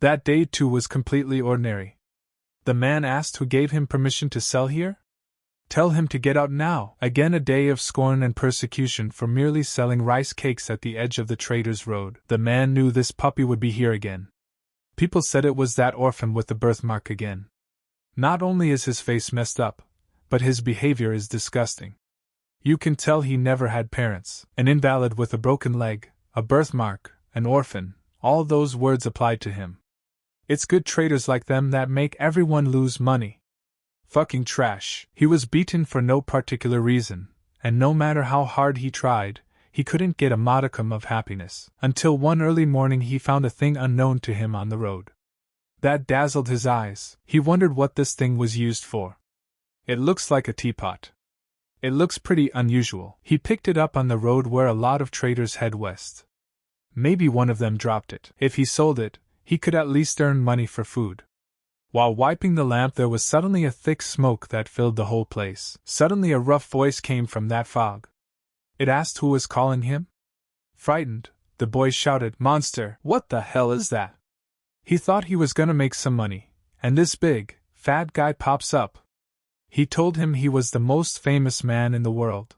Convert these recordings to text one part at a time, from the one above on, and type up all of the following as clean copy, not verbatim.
That day too was completely ordinary. The man asked who gave him permission to sell here? Tell him to get out now. Again a day of scorn and persecution for merely selling rice cakes at the edge of the trader's road. The man knew this puppy would be here again. People said it was that orphan with the birthmark again. Not only is his face messed up, but his behavior is disgusting. You can tell he never had parents. An invalid with a broken leg, a birthmark, an orphan, all those words applied to him. It's good traders like them that make everyone lose money. Fucking trash. He was beaten for no particular reason, and no matter how hard he tried, he couldn't get a modicum of happiness. Until one early morning he found a thing unknown to him on the road. That dazzled his eyes. He wondered what this thing was used for. It looks like a teapot. It looks pretty unusual. He picked it up on the road where a lot of traders head west. Maybe one of them dropped it. If he sold it, he could at least earn money for food. While wiping the lamp there was suddenly a thick smoke that filled the whole place. Suddenly a rough voice came from that fog. It asked who was calling him. Frightened, the boy shouted, "Monster, what the hell is that?" He thought he was gonna make some money, and this big, fat guy pops up. He told him he was the most famous man in the world.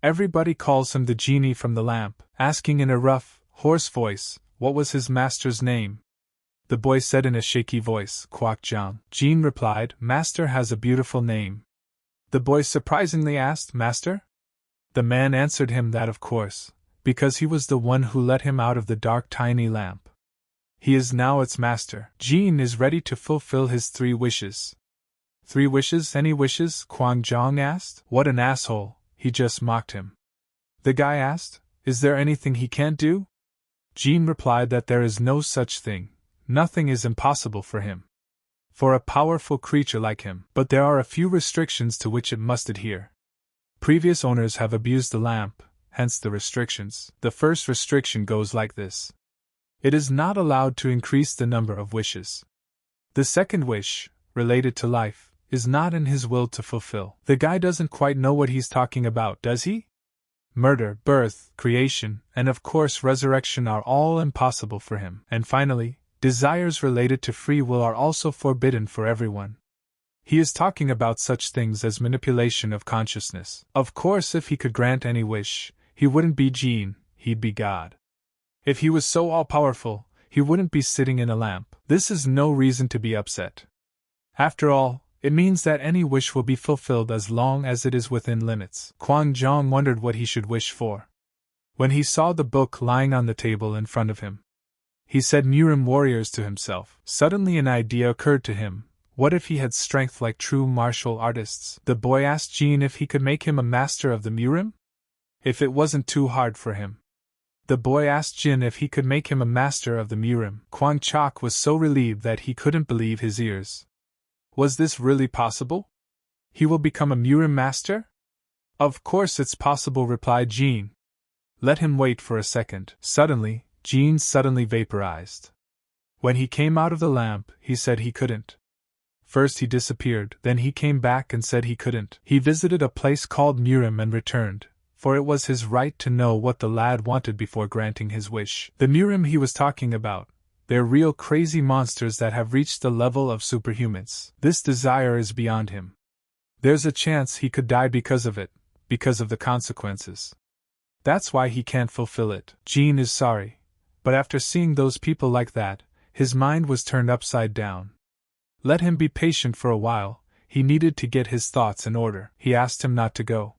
Everybody calls him the genie from the lamp, asking in a rough, hoarse voice, what was his master's name. The boy said in a shaky voice, "Kwok Jong." Jean replied, "Master has a beautiful name." The boy surprisingly asked, "Master?" The man answered him that of course, because he was the one who let him out of the dark tiny lamp. He is now its master. Jean is ready to fulfill his 3 wishes. 3 wishes? Any wishes? Kwok Jong asked. What an asshole, he just mocked him. The guy asked, "Is there anything he can't do?" Jean replied that there is no such thing. Nothing is impossible for him. For a powerful creature like him. But there are a few restrictions to which it must adhere. Previous owners have abused the lamp, hence the restrictions. The first restriction goes like this. It is not allowed to increase the number of wishes. The second wish, related to life, is not in his will to fulfill. The guy doesn't quite know what he's talking about, does he? Murder, birth, creation, and of course resurrection are all impossible for him. And finally, desires related to free will are also forbidden for everyone. He is talking about such things as manipulation of consciousness. Of course, if he could grant any wish, he wouldn't be Jean, he'd be God. If he was so all-powerful, he wouldn't be sitting in a lamp. This is no reason to be upset. After all, it means that any wish will be fulfilled as long as it is within limits. Kwok Jong wondered what he should wish for. When he saw the book lying on the table in front of him, he said Murim warriors to himself. Suddenly an idea occurred to him. What if he had strength like true martial artists? The boy asked Jean if he could make him a master of the Murim? If it wasn't too hard for him. The boy asked Jin if he could make him a master of the Murim. Kwang Chok was so relieved that he couldn't believe his ears. Was this really possible? He will become a Murim master? Of course it's possible, replied Jean. Let him wait for a second. Suddenly, Jean suddenly vaporized. When he came out of the lamp, he said he couldn't. First he disappeared, then he came back and said he couldn't. He visited a place called Murim and returned, for it was his right to know what the lad wanted before granting his wish. The Murim he was talking about, they're real crazy monsters that have reached the level of superhumans. This desire is beyond him. There's a chance he could die because of it, because of the consequences. That's why he can't fulfill it. Jean is sorry, but after seeing those people like that, his mind was turned upside down. Let him be patient for a while, he needed to get his thoughts in order. He asked him not to go.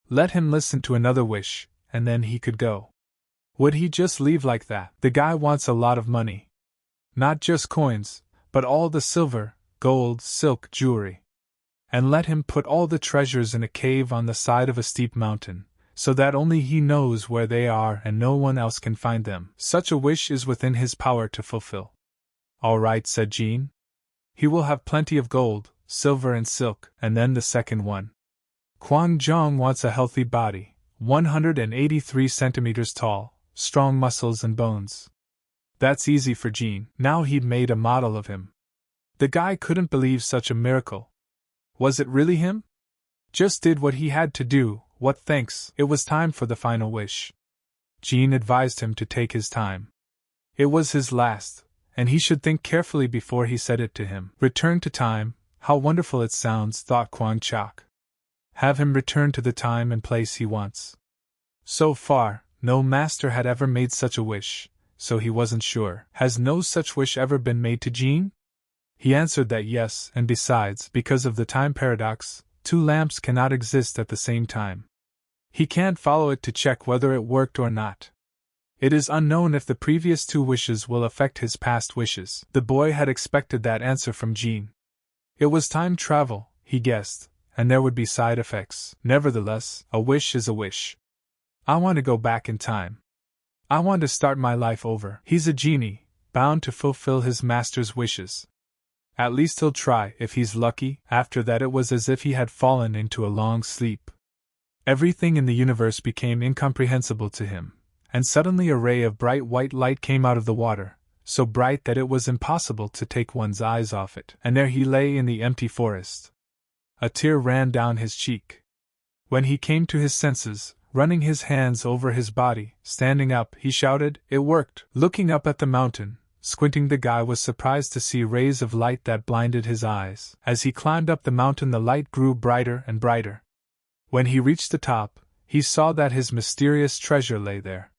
Let him listen to another wish, and then he could go. Would he just leave like that? The guy wants a lot of money. Not just coins, but all the silver, gold, silk, jewelry. And let him put all the treasures in a cave on the side of a steep mountain, so that only he knows where they are and no one else can find them. Such a wish is within his power to fulfill. All right, said Jean. He will have plenty of gold, silver and silk. And then the second one. Kwok Jong wants a healthy body, 183 centimeters tall, strong muscles and bones. That's easy for Jean. Now he'd made a model of him. The guy couldn't believe such a miracle. Was it really him? Just did what he had to do. What thanks? It was time for the final wish. Jean advised him to take his time. It was his last, and he should think carefully before he said it to him. Return to time, how wonderful it sounds, thought Kwang Chok. Have him return to the time and place he wants. So far, no master had ever made such a wish, so he wasn't sure. Has no such wish ever been made to Jean? He answered that yes, and besides, because of the time paradox, two lamps cannot exist at the same time. He can't follow it to check whether it worked or not. It is unknown if the previous two wishes will affect his past wishes. The boy had expected that answer from Jean. It was time travel, he guessed, and there would be side effects. Nevertheless, a wish is a wish. I want to go back in time. I want to start my life over. He's a genie, bound to fulfill his master's wishes. At least he'll try, if he's lucky. After that it was as if he had fallen into a long sleep. Everything in the universe became incomprehensible to him, and suddenly a ray of bright white light came out of the water, so bright that it was impossible to take one's eyes off it, and there he lay in the empty forest. A tear ran down his cheek. When he came to his senses, running his hands over his body, standing up, he shouted, "It worked!" Looking up at the mountain, squinting, the guy was surprised to see rays of light that blinded his eyes. As he climbed up the mountain, the light grew brighter and brighter. When he reached the top, he saw that his mysterious treasure lay there.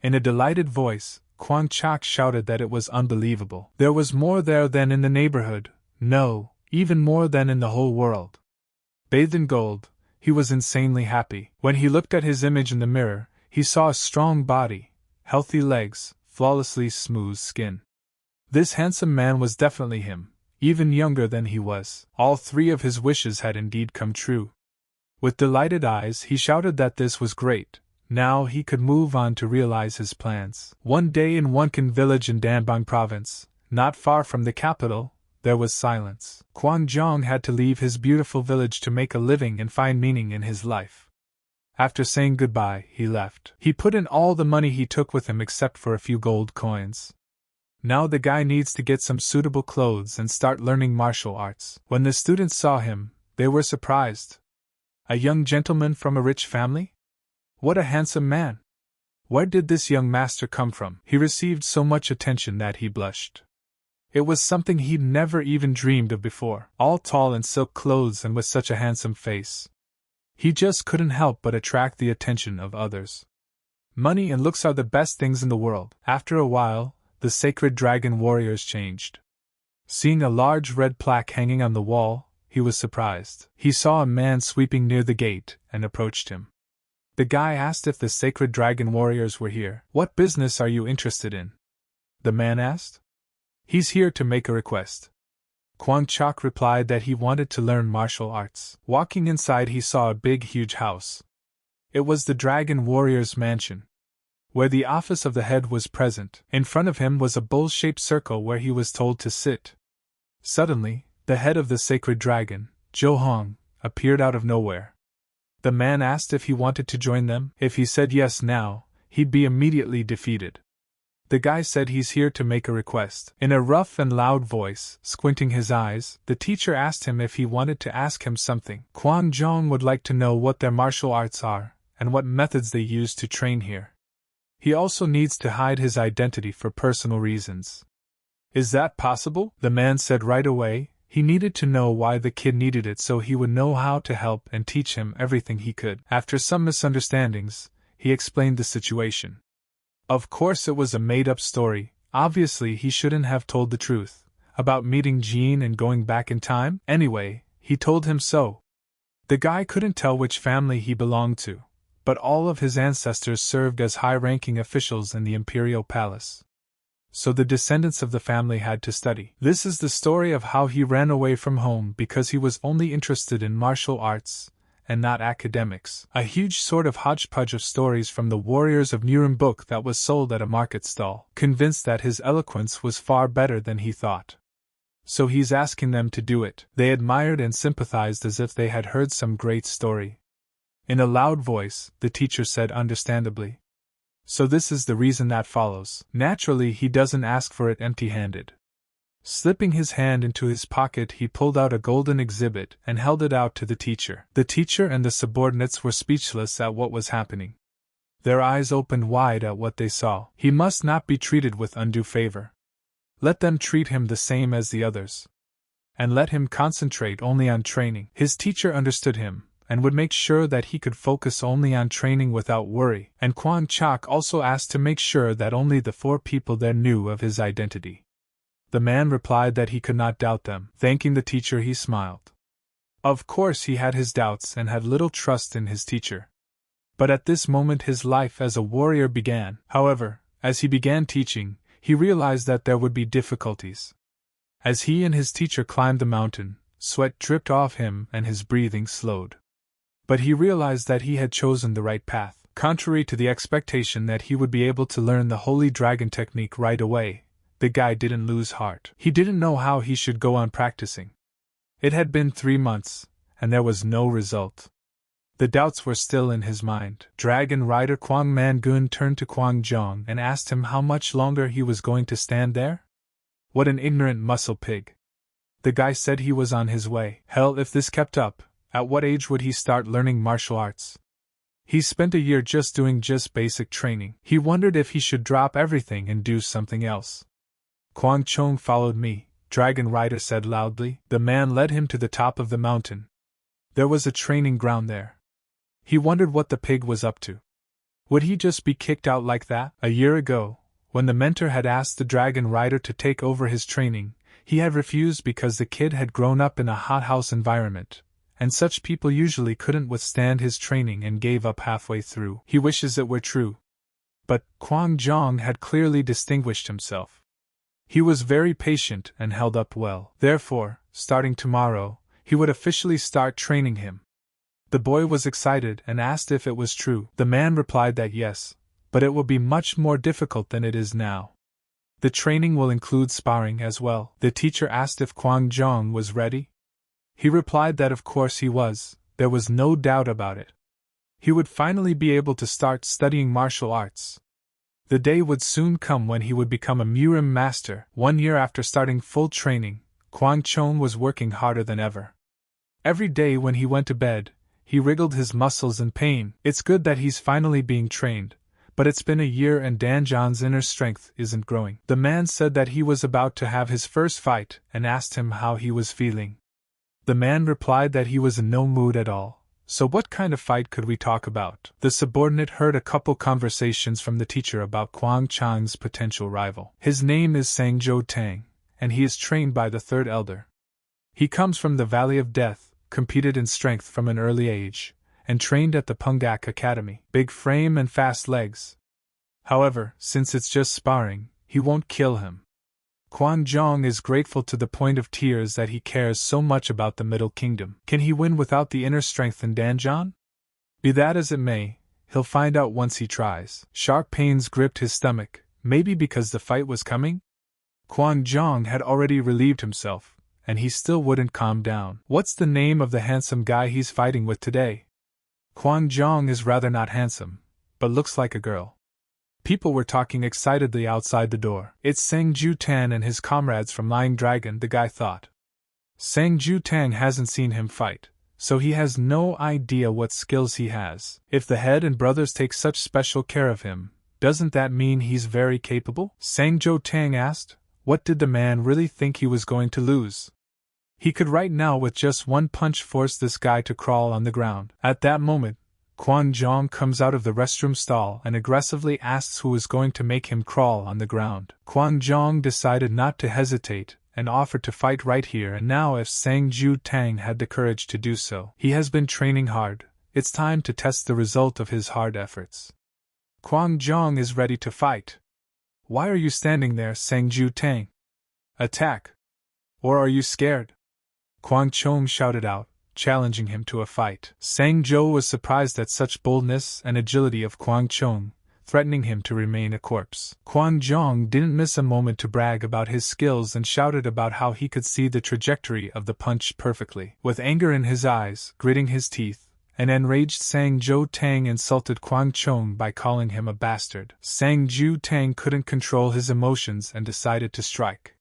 In a delighted voice, Kwang Chok shouted that it was unbelievable. There was more there than in the neighborhood, no, even more than in the whole world. Bathed in gold, he was insanely happy. When he looked at his image in the mirror, he saw a strong body, healthy legs, flawlessly smooth skin. This handsome man was definitely him, even younger than he was. All three of his wishes had indeed come true. With delighted eyes, he shouted that this was great. Now he could move on to realize his plans. One day in Wonkan village in Danbang province, not far from the capital, there was silence. Kwang Jong had to leave his beautiful village to make a living and find meaning in his life. After saying goodbye, he left. He put in all the money he took with him except for a few gold coins. Now the guy needs to get some suitable clothes and start learning martial arts. When the students saw him, they were surprised. A young gentleman from a rich family? What a handsome man! Where did this young master come from? He received so much attention that he blushed. It was something he'd never even dreamed of before, all tall in silk clothes and with such a handsome face. He just couldn't help but attract the attention of others. Money and looks are the best things in the world. After a while, the sacred dragon warriors changed. Seeing a large red plaque hanging on the wall, he was surprised. He saw a man sweeping near the gate and approached him. The guy asked if the sacred dragon warriors were here. "What business are you interested in?" the man asked. "He's here to make a request." Kwang Chok replied that he wanted to learn martial arts. Walking inside, he saw a big, huge house. It was the Dragon Warrior's mansion, where the office of the head was present. In front of him was a bowl-shaped circle where he was told to sit. Suddenly, the head of the sacred dragon, Jo Hong, appeared out of nowhere. The man asked if he wanted to join them. If he said yes now, he'd be immediately defeated. The guy said he's here to make a request. In a rough and loud voice, squinting his eyes, the teacher asked him if he wanted to ask him something. Kwang Jong would like to know what their martial arts are, and what methods they use to train here. He also needs to hide his identity for personal reasons. "Is that possible?" the man said right away. He needed to know why the kid needed it so he would know how to help and teach him everything he could. After some misunderstandings, he explained the situation. Of course it was a made-up story. Obviously he shouldn't have told the truth about meeting Jean and going back in time. Anyway, he told him so. The guy couldn't tell which family he belonged to, but all of his ancestors served as high-ranking officials in the imperial palace. So the descendants of the family had to study. This is the story of how he ran away from home because he was only interested in martial arts and not academics. A huge sort of hodgepodge of stories from the Warriors of Nurem book that was sold at a market stall, convinced that his eloquence was far better than he thought. So he's asking them to do it. They admired and sympathized as if they had heard some great story. In a loud voice, the teacher said understandably. So this is the reason that follows. Naturally he doesn't ask for it empty-handed. Slipping his hand into his pocket, he pulled out a golden exhibit and held it out to the teacher. The teacher and the subordinates were speechless at what was happening. Their eyes opened wide at what they saw. He must not be treated with undue favor. Let them treat him the same as the others. And let him concentrate only on training. His teacher understood him, and would make sure that he could focus only on training without worry, and Kwang Chok also asked to make sure that only the 4 people there knew of his identity. The man replied that he could not doubt them. Thanking the teacher, he smiled. Of course he had his doubts and had little trust in his teacher. But at this moment his life as a warrior began. However, as he began teaching, he realized that there would be difficulties. As he and his teacher climbed the mountain, sweat dripped off him and his breathing slowed. But he realized that he had chosen the right path. Contrary to the expectation that he would be able to learn the Holy Dragon technique right away, the guy didn't lose heart. He didn't know how he should go on practicing. It had been 3 months, and there was no result. The doubts were still in his mind. Dragon Rider Kwang Man-gun turned to Kwang Jong and asked him how much longer he was going to stand there. What an ignorant muscle pig. The guy said he was on his way. Hell, if this kept up, at what age would he start learning martial arts? He spent a year doing basic training. He wondered if he should drop everything and do something else. Kwang Chong followed me, Dragon Rider said loudly. The man led him to the top of the mountain. There was a training ground there. He wondered what the pig was up to. Would he just be kicked out like that? A year ago, when the mentor had asked the Dragon Rider to take over his training, he had refused because the kid had grown up in a hothouse environment, and such people usually couldn't withstand his training and gave up halfway through. He wishes it were true. But Kwang Jong had clearly distinguished himself. He was very patient and held up well. Therefore, starting tomorrow, he would officially start training him. The boy was excited and asked if it was true. The man replied that yes, but it will be much more difficult than it is now. The training will include sparring as well. The teacher asked if Kwang Jong was ready. He replied that of course he was, there was no doubt about it. He would finally be able to start studying martial arts. The day would soon come when he would become a Murim master. 1 year after starting full training, Kwang Chong was working harder than ever. Every day when he went to bed, he wriggled his muscles in pain. It's good that he's finally being trained, but it's been a year and Danjon's inner strength isn't growing. The man said that he was about to have his first fight and asked him how he was feeling. The man replied that he was in no mood at all. So what kind of fight could we talk about? The subordinate heard a couple conversations from the teacher about Kwang Chang's potential rival. His name is Sangjo Tang, and he is trained by the 3rd elder. He comes from the Valley of Death, competed in strength from an early age, and trained at the Pungak Academy. Big frame and fast legs. However, since it's just sparring, he won't kill him. Kwang Jong is grateful to the point of tears that he cares so much about the Middle Kingdom. Can he win without the inner strength in Danjon? Be that as it may, he'll find out once he tries. Sharp pains gripped his stomach, maybe because the fight was coming? Kwang Jong had already relieved himself, and he still wouldn't calm down. What's the name of the handsome guy he's fighting with today? Kwang Jong is rather not handsome, but looks like a girl. People were talking excitedly outside the door. It's Sang Ju Tan and his comrades from Lying Dragon, the guy thought. Sang Ju Tang hasn't seen him fight, so he has no idea what skills he has. If the head and brothers take such special care of him, doesn't that mean he's very capable? Sang Jo Tang asked. What did the man really think he was going to lose? He could right now with just one punch force this guy to crawl on the ground. At that moment, Kwang Jong comes out of the restroom stall and aggressively asks who is going to make him crawl on the ground. Kwang Jong decided not to hesitate and offered to fight right here and now if Sang Ju Tang had the courage to do so. He has been training hard. It's time to test the result of his hard efforts. Kwang Jong is ready to fight. Why are you standing there, Sang Ju Tang? Attack! Or are you scared? Kwang Chong shouted out, challenging him to a fight. Sang Jo was surprised at such boldness and agility of Kwang Chong, threatening him to remain a corpse. Kwang Jong didn't miss a moment to brag about his skills and shouted about how he could see the trajectory of the punch perfectly. With anger in his eyes, gritting his teeth, an enraged Sang Jo Tang insulted Kwang Chong by calling him a bastard. Sang Ju Tang couldn't control his emotions and decided to strike.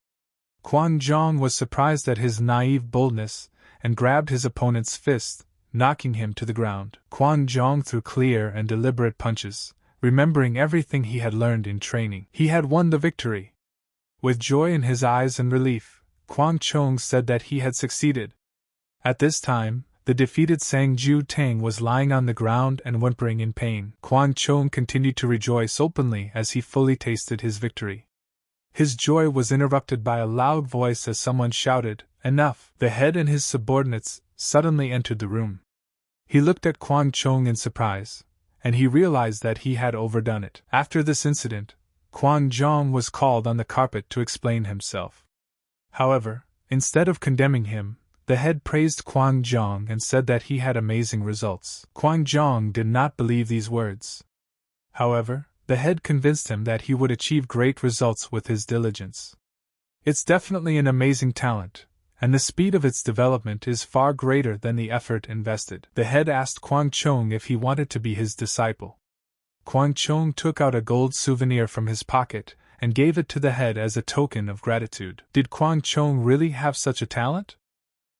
Kwang Jong was surprised at his naive boldness and grabbed his opponent's fist, knocking him to the ground. Kwang Jong threw clear and deliberate punches, remembering everything he had learned in training. He had won the victory. With joy in his eyes and relief, Kwang Chong said that he had succeeded. At this time, the defeated Sang Ju Tang was lying on the ground and whimpering in pain. Kwang Chong continued to rejoice openly as he fully tasted his victory. His joy was interrupted by a loud voice as someone shouted, "Enough!" The head and his subordinates suddenly entered the room. He looked at Kwang Chong in surprise, and he realized that he had overdone it. After this incident, Kwang Chong was called on the carpet to explain himself. However, instead of condemning him, the head praised Kwang Chong and said that he had amazing results. Kwang Chong did not believe these words. However, the head convinced him that he would achieve great results with his diligence. It's definitely an amazing talent, and the speed of its development is far greater than the effort invested. The head asked Kwang Chong if he wanted to be his disciple. Kwang Chong took out a gold souvenir from his pocket and gave it to the head as a token of gratitude. Did Kwang Chong really have such a talent?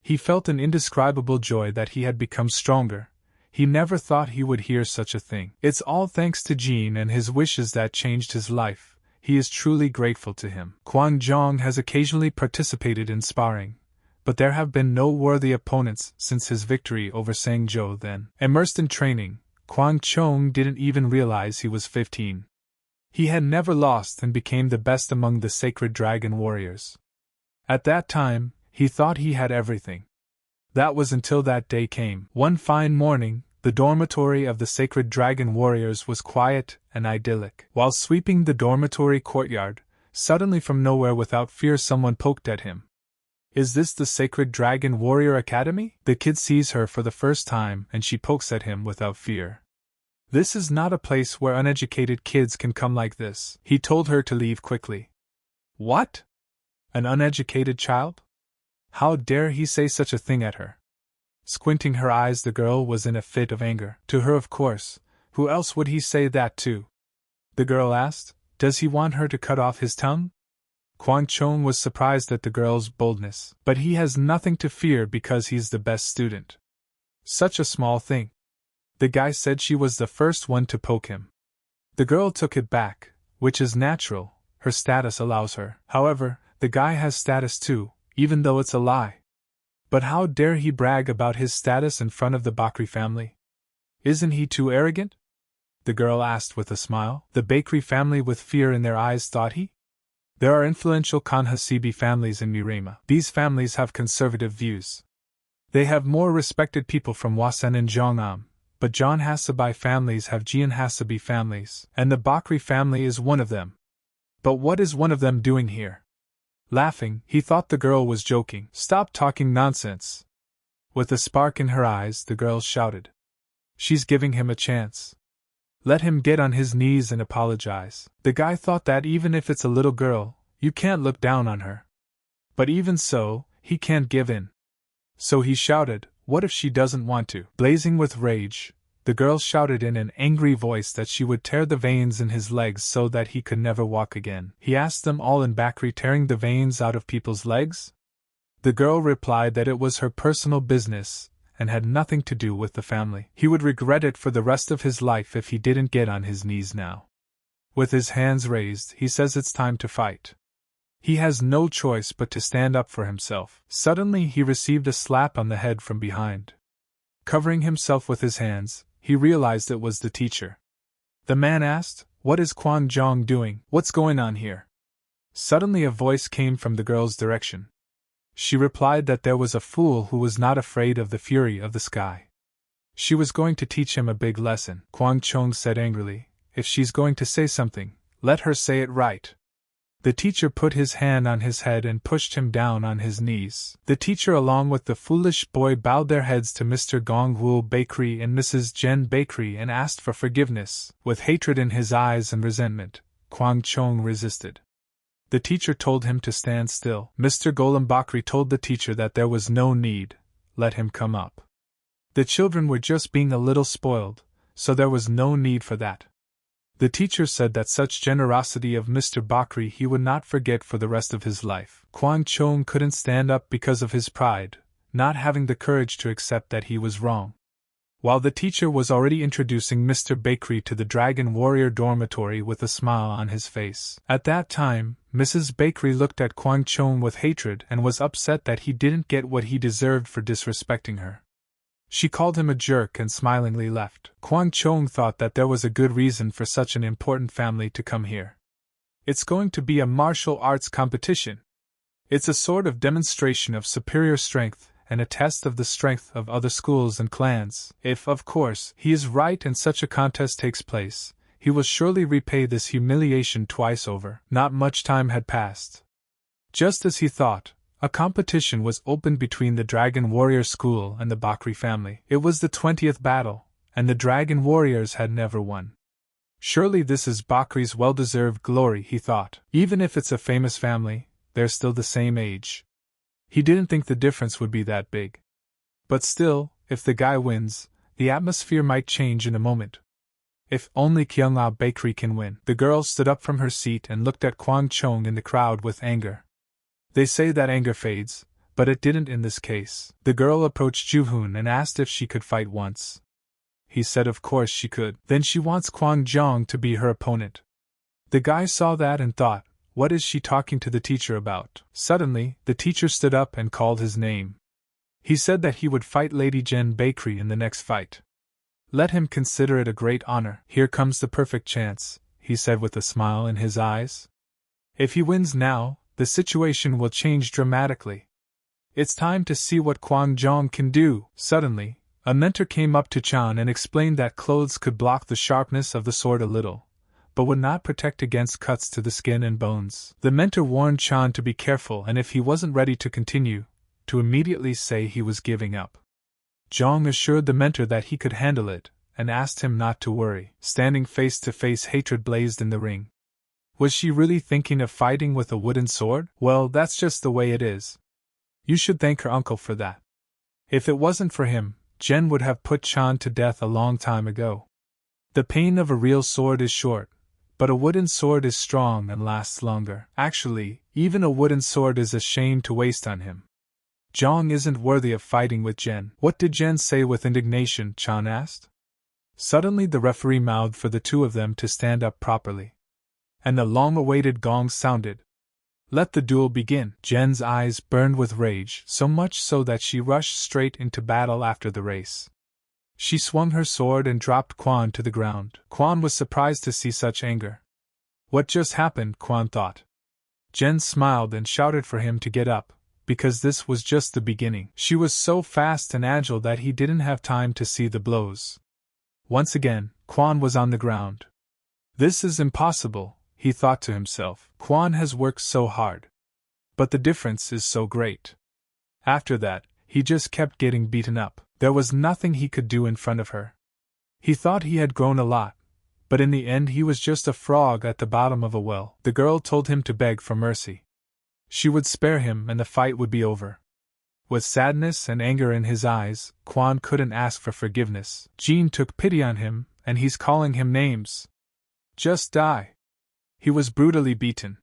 He felt an indescribable joy that he had become stronger. He never thought he would hear such a thing. It's all thanks to Jean and his wishes that changed his life. He is truly grateful to him. Kwang Chong has occasionally participated in sparring, but there have been no worthy opponents since his victory over Sang Zhou then. Immersed in training, Kwang Chong didn't even realize he was 15. He had never lost and became the best among the sacred dragon warriors. At that time, he thought he had everything. That was until that day came. One fine morning, the dormitory of the sacred dragon warriors was quiet and idyllic. While sweeping the dormitory courtyard, suddenly from nowhere without fear someone poked at him. "Is this the Sacred Dragon Warrior Academy?" The kid sees her for the first time and she pokes at him without fear. "This is not a place where uneducated kids can come like this." He told her to leave quickly. What? An uneducated child? How dare he say such a thing at her? Squinting her eyes, the girl was in a fit of anger. To her, of course. Who else would he say that to? The girl asked, "Does he want her to cut off his tongue?" Kwang Chong was surprised at the girl's boldness. "But he has nothing to fear because he's the best student." "Such a small thing." The guy said she was the first one to poke him. The girl took it back, which is natural, her status allows her. However, the guy has status too, even though it's a lie. But how dare he brag about his status in front of the Bakri family? Isn't he too arrogant? The girl asked with a smile. The Bakri family, with fear in their eyes, thought he? There are influential Kanhasibi families in Mirema. These families have conservative views. They have more respected people from Wasen and Zhongam, but John Hasabi families have Jian Hasabi families, and the Bakri family is one of them. But what is one of them doing here? Laughing, he thought the girl was joking. "Stop talking nonsense." With a spark in her eyes, the girl shouted. "She's giving him a chance. Let him get on his knees and apologize." The guy thought that even if it's a little girl, you can't look down on her. But even so, he can't give in. So he shouted, "What if she doesn't want to?" Blazing with rage, the girl shouted in an angry voice that she would tear the veins in his legs so that he could never walk again. He asked them all in Bakri, tearing the veins out of people's legs? The girl replied that it was her personal business and had nothing to do with the family. He would regret it for the rest of his life if he didn't get on his knees now. With his hands raised, he says it's time to fight. He has no choice but to stand up for himself. Suddenly he received a slap on the head from behind. Covering himself with his hands, he realized it was the teacher. The man asked, "What is Kwang Chong doing? What's going on here?" Suddenly a voice came from the girl's direction. She replied that there was a fool who was not afraid of the fury of the sky. She was going to teach him a big lesson. Kwang Chong said angrily, "If she's going to say something, let her say it right." The teacher put his hand on his head and pushed him down on his knees. The teacher along with the foolish boy bowed their heads to Mr. Gong Wu Bakery and Mrs. Jen Bakery and asked for forgiveness. With hatred in his eyes and resentment, Kwang Chong resisted. The teacher told him to stand still. Mr. Golem Bakri told the teacher that there was no need, let him come up. The children were just being a little spoiled, so there was no need for that. The teacher said that such generosity of Mr. Bakri he would not forget for the rest of his life. Kwang Chong couldn't stand up because of his pride, not having the courage to accept that he was wrong. while the teacher was already introducing Mr. Bakery to the Dragon Warrior dormitory with a smile on his face. At that time, Mrs. Bakery looked at Kwang Chong with hatred and was upset that he didn't get what he deserved for disrespecting her. She called him a jerk and smilingly left. Kwang Chong thought that there was a good reason for such an important family to come here. It's going to be a martial arts competition. It's a sort of demonstration of superior strength, and a test of the strength of other schools and clans. If, of course, he is right and such a contest takes place, he will surely repay this humiliation twice over. Not much time had passed. Just as he thought, a competition was opened between the Dragon Warrior School and the Bakri family. It was the 20th battle, and the Dragon Warriors had never won. Surely this is Bakri's well-deserved glory, he thought. Even if it's a famous family, they're still the same age. He didn't think the difference would be that big. But still, if the guy wins, the atmosphere might change in a moment. If only Kyunglao Bakery can win. The girl stood up from her seat and looked at Kwang Chong in the crowd with anger. They say that anger fades, but it didn't in this case. The girl approached Ju-hoon and asked if she could fight once. He said of course she could. Then she wants Kwang Jong to be her opponent. The guy saw that and thought, what is she talking to the teacher about? Suddenly, the teacher stood up and called his name. He said that he would fight Lady Jen Bakery in the next fight. Let him consider it a great honor. Here comes the perfect chance, he said with a smile in his eyes. If he wins now, the situation will change dramatically. It's time to see what Kwang Jong can do. Suddenly, a mentor came up to Chan and explained that clothes could block the sharpness of the sword a little, but would not protect against cuts to the skin and bones. The mentor warned Chan to be careful and if he wasn't ready to continue, to immediately say he was giving up. Jong assured the mentor that he could handle it, and asked him not to worry. Standing face to face, hatred blazed in the ring. Was she really thinking of fighting with a wooden sword? Well, that's just the way it is. You should thank her uncle for that. If it wasn't for him, Jen would have put Chan to death a long time ago. The pain of a real sword is short, but a wooden sword is strong and lasts longer. Actually, even a wooden sword is a shame to waste on him. Jong isn't worthy of fighting with Jen. What did Jen say with indignation? Chan asked. Suddenly the referee mouthed for the two of them to stand up properly. And the long-awaited gong sounded. Let the duel begin. Jen's eyes burned with rage, so much so that she rushed straight into battle after the race. She swung her sword and dropped Kwan to the ground. Kwan was surprised to see such anger. What just happened? Kwan thought. Jen smiled and shouted for him to get up, because this was just the beginning. She was so fast and agile that he didn't have time to see the blows. Once again, Kwan was on the ground. This is impossible, he thought to himself. Kwan has worked so hard. But the difference is so great. After that, he just kept getting beaten up. There was nothing he could do in front of her. He thought he had grown a lot, but in the end he was just a frog at the bottom of a well. The girl told him to beg for mercy. She would spare him and the fight would be over. With sadness and anger in his eyes, Kwan couldn't ask for forgiveness. Jean took pity on him, and he's calling him names. Just die. He was brutally beaten.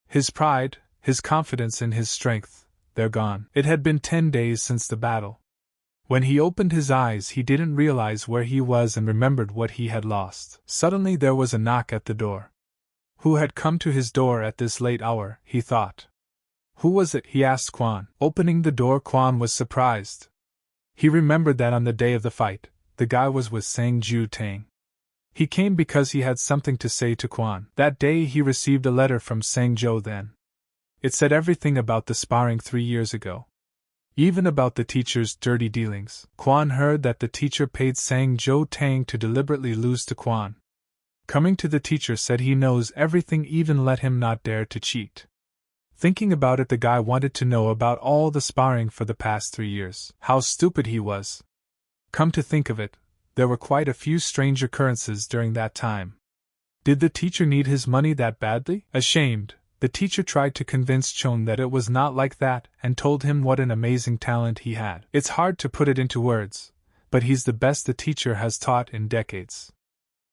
His pride, his confidence in his strength, they're gone. It had been 10 days since the battle. When he opened his eyes he didn't realize where he was and remembered what he had lost. Suddenly there was a knock at the door. Who had come to his door at this late hour, he thought. Who was it? He asked Kwan. Opening the door, Kwan was surprised. He remembered that on the day of the fight, the guy was with Sang Ju Tang. He came because he had something to say to Kwan. That day he received a letter from Sang Jo then. It said everything about the sparring 3 years ago. Even about the teacher's dirty dealings. Kwan heard that the teacher paid Sang Jo Tang to deliberately lose to Kwan. Coming to the teacher said he knows everything, even let him not dare to cheat. Thinking about it, the guy wanted to know about all the sparring for the past 3 years. How stupid he was. Come to think of it, there were quite a few strange occurrences during that time. Did the teacher need his money that badly? Ashamed, the teacher tried to convince Chon that it was not like that and told him what an amazing talent he had. It's hard to put it into words, but he's the best the teacher has taught in decades.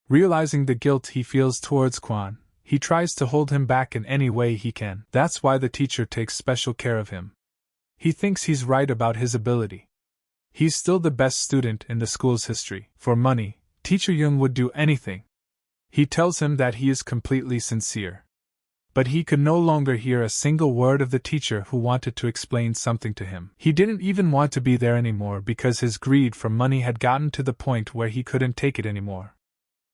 Realizing the guilt he feels towards Kwan, he tries to hold him back in any way he can. That's why the teacher takes special care of him. He thinks he's right about his ability. He's still the best student in the school's history. For money, Teacher Young would do anything. He tells him that he is completely sincere. But he could no longer hear a single word of the teacher who wanted to explain something to him. He didn't even want to be there anymore because his greed for money had gotten to the point where he couldn't take it anymore.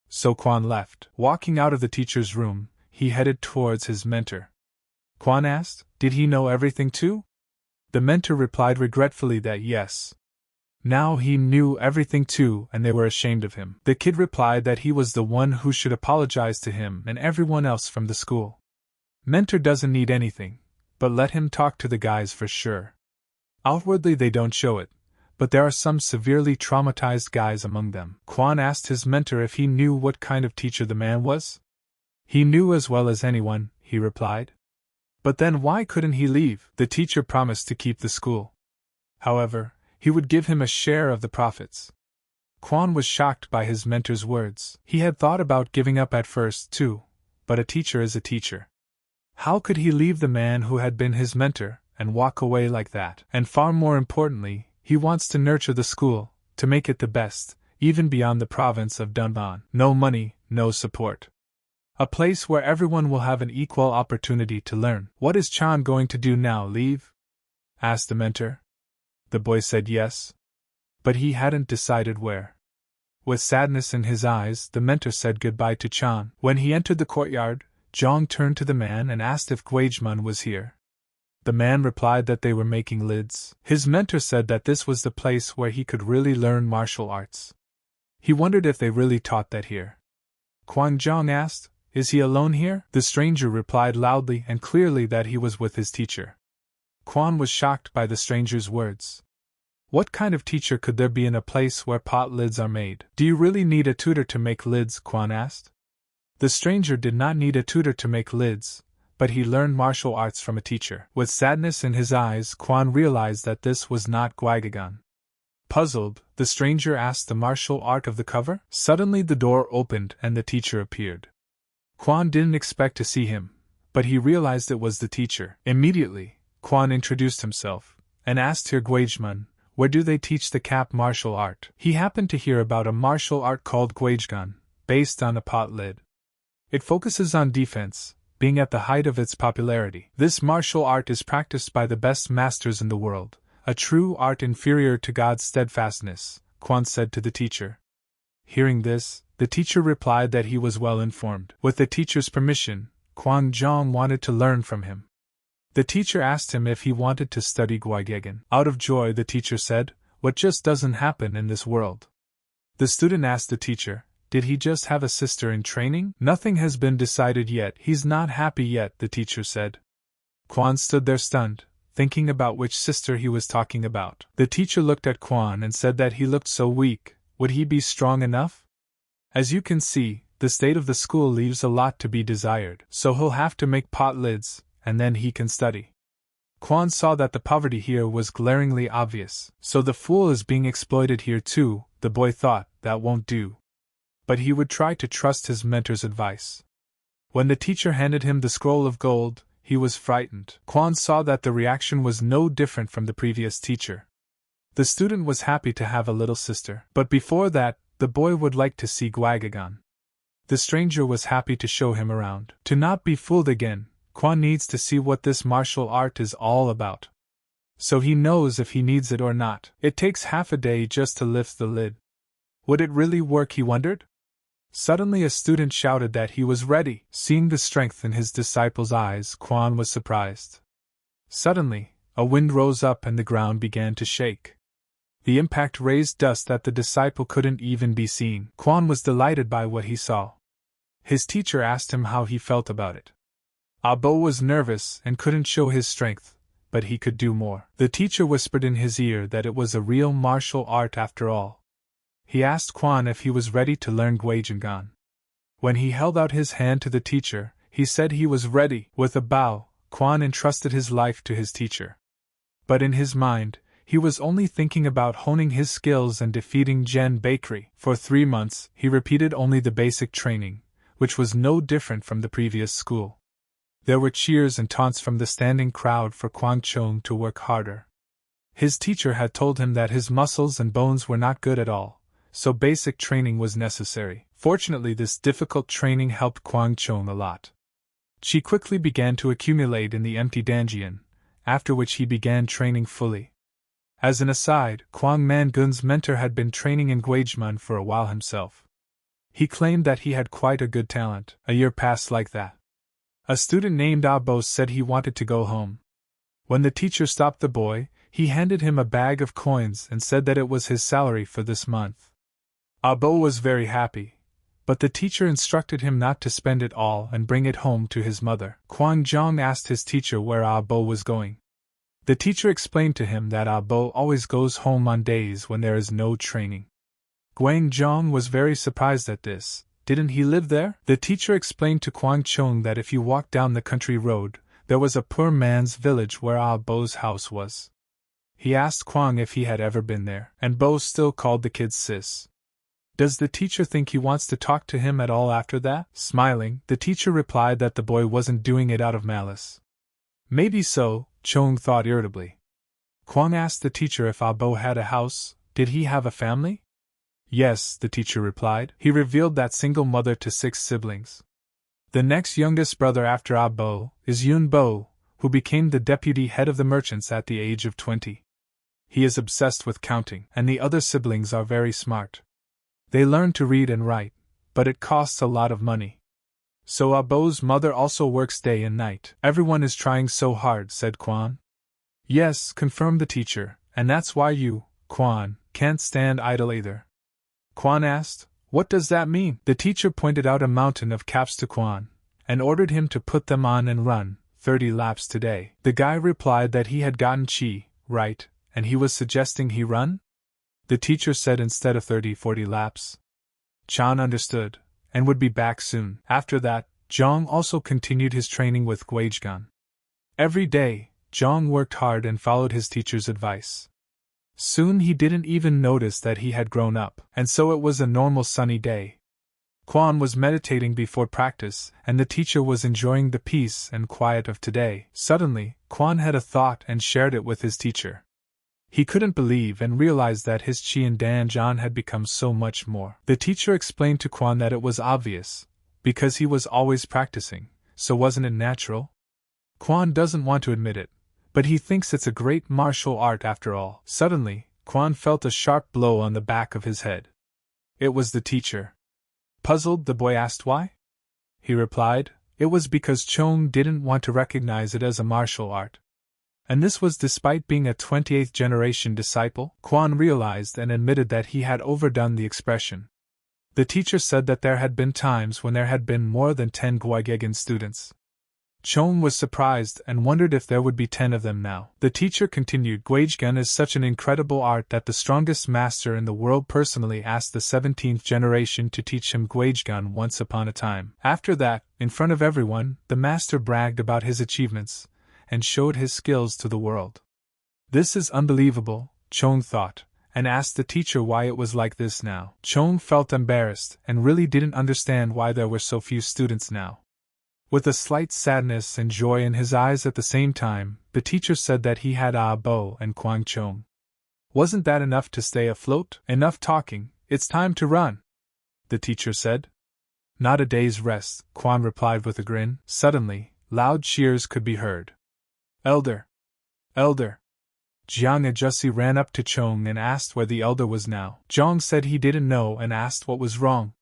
So Kwon left. Walking out of the teacher's room, he headed towards his mentor. Kwon asked, did he know everything too? The mentor replied regretfully that yes. Now he knew everything too, and they were ashamed of him. The kid replied that he was the one who should apologize to him and everyone else from the school. Mentor doesn't need anything, but let him talk to the guys for sure. Outwardly they don't show it, but there are some severely traumatized guys among them. Kwon asked his mentor if he knew what kind of teacher the man was. He knew as well as anyone, he replied. But then why couldn't he leave? The teacher promised to keep the school. However, he would give him a share of the profits. Kwon was shocked by his mentor's words. He had thought about giving up at first too, but a teacher is a teacher. How could he leave the man who had been his mentor and walk away like that? And far more importantly, he wants to nurture the school, to make it the best, even beyond the province of Dunban. No money, no support. A place where everyone will have an equal opportunity to learn. What is Chan going to do now, leave? Asked the mentor. The boy said yes. But he hadn't decided where. With sadness in his eyes, the mentor said goodbye to Chan. When he entered the courtyard, Jong turned to the man and asked if Gwaejman was here. The man replied that they were making lids. His mentor said that this was the place where he could really learn martial arts. He wondered if they really taught that here. Kwon Jong asked, is he alone here? The stranger replied loudly and clearly that he was with his teacher. Kwon was shocked by the stranger's words. What kind of teacher could there be in a place where pot lids are made? Do you really need a tutor to make lids? Kwon asked. The stranger did not need a tutor to make lids, but he learned martial arts from a teacher. With sadness in his eyes, Kwon realized that this was not Gwaegagan. Puzzled, the stranger asked the martial art of the cover. Suddenly the door opened and the teacher appeared. Kwon didn't expect to see him, but he realized it was the teacher. Immediately, Kwon introduced himself and asked Her Gwaejman, where do they teach the cap martial art? He happened to hear about a martial art called Gwaejgan, based on a pot lid. It focuses on defense, being at the height of its popularity. This martial art is practiced by the best masters in the world, a true art inferior to God's steadfastness, Kwon said to the teacher. Hearing this, the teacher replied that he was well informed. With the teacher's permission, Kwon Jong wanted to learn from him. The teacher asked him if he wanted to study Gwaegagan. Out of joy, the teacher said, what just doesn't happen in this world? The student asked the teacher, did he just have a sister in training? Nothing has been decided yet. He's not happy yet, the teacher said. Kwon stood there stunned, thinking about which sister he was talking about. The teacher looked at Kwon and said that he looked so weak. Would he be strong enough? As you can see, the state of the school leaves a lot to be desired, so he'll have to make pot lids, and then he can study. Kwon saw that the poverty here was glaringly obvious. So the fool is being exploited here too, the boy thought. That won't do. But he would try to trust his mentor's advice. When the teacher handed him the scroll of gold, he was frightened. Kwon saw that the reaction was no different from the previous teacher. The student was happy to have a little sister. But before that, the boy would like to see Gwaegagan. The stranger was happy to show him around. To not be fooled again, Kwon needs to see what this martial art is all about. So he knows if he needs it or not. It takes half a day just to lift the lid. Would it really work, he wondered? Suddenly a student shouted that he was ready. Seeing the strength in his disciple's eyes, Kwon was surprised. Suddenly, a wind rose up and the ground began to shake. The impact raised dust that the disciple couldn't even be seen. Kwon was delighted by what he saw. His teacher asked him how he felt about it. Abo was nervous and couldn't show his strength, but he could do more. The teacher whispered in his ear that it was a real martial art after all. He asked Kwon if he was ready to learn Gwaejangan. When he held out his hand to the teacher, he said he was ready. With a bow, Kwon entrusted his life to his teacher. But in his mind, he was only thinking about honing his skills and defeating Jen Bakery. For 3 months, he repeated only the basic training, which was no different from the previous school. There were cheers and taunts from the standing crowd for Kwon Chung to work harder. His teacher had told him that his muscles and bones were not good at all, so basic training was necessary. Fortunately, this difficult training helped Kwang Chung a lot. Chi quickly began to accumulate in the empty danjian, after which he began training fully. As an aside, Kwang Man-gun's mentor had been training in Gwaejman for a while himself. He claimed that he had quite a good talent. A year passed like that. A student named Abo said he wanted to go home. When the teacher stopped the boy, he handed him a bag of coins and said that it was his salary for this month. Abo was very happy, but the teacher instructed him not to spend it all and bring it home to his mother. Kwang Jong asked his teacher where Abo was going. The teacher explained to him that Abo always goes home on days when there is no training. Kwang Jong was very surprised at this. Didn't he live there? The teacher explained to Kwang Chung that if you walked down the country road, there was a poor man's village where Abo's house was. He asked Kwang if he had ever been there, and Bo still called the kid sis. Does the teacher think he wants to talk to him at all after that? Smiling, the teacher replied that the boy wasn't doing it out of malice. Maybe so, Chung thought irritably. Kwang asked the teacher if Abo had a house. Did he have a family? Yes, the teacher replied. He revealed that single mother to 6 siblings. The next youngest brother after Abo is Yun Bo, who became the deputy head of the merchants at the age of 20. He is obsessed with counting, and the other siblings are very smart. They learn to read and write, but it costs a lot of money. So Abo's mother also works day and night. Everyone is trying so hard, said Kwan. Yes, confirmed the teacher, and that's why you, Kwan, can't stand idle either. Kwan asked, what does that mean? The teacher pointed out a mountain of caps to Kwan, and ordered him to put them on and run 30 laps today. The guy replied that he had gotten Chi, right, and he was suggesting he run? The teacher said instead of 30-40 laps. Chan understood, and would be back soon. After that, Jong also continued his training with Gwaejgan. Every day, Jong worked hard and followed his teacher's advice. Soon he didn't even notice that he had grown up, and so it was a normal sunny day. Kwan was meditating before practice, and the teacher was enjoying the peace and quiet of today. Suddenly, Kwan had a thought and shared it with his teacher. He couldn't believe and realized that his Chi and Dan-jan had become so much more. The teacher explained to Kwan that it was obvious, because he was always practicing, so wasn't it natural? Kwan doesn't want to admit it, but he thinks it's a great martial art after all. Suddenly, Kwan felt a sharp blow on the back of his head. It was the teacher. Puzzled, the boy asked why? He replied, it was because Chong didn't want to recognize it as a martial art. And this was despite being a 28th generation disciple. Kwan realized and admitted that he had overdone the expression. The teacher said that there had been times when there had been more than 10 Gwaegegen students. Chong was surprised and wondered if there would be 10 of them now. The teacher continued, Gwaejgen is such an incredible art that the strongest master in the world personally asked the 17th generation to teach him Gwaejgen once upon a time. After that, in front of everyone, the master bragged about his achievements and showed his skills to the world. This is unbelievable, Chong thought, and asked the teacher why it was like this now. Chong felt embarrassed and really didn't understand why there were so few students now. With a slight sadness and joy in his eyes at the same time, the teacher said that he had Bo and Kwang Chong. Wasn't that enough to stay afloat? Enough talking, it's time to run, the teacher said. Not a day's rest, Kwan replied with a grin. Suddenly, loud cheers could be heard. Elder! Elder! Jiang Ajusi ran up to Chong and asked where the elder was now. Zhang said he didn't know and asked what was wrong.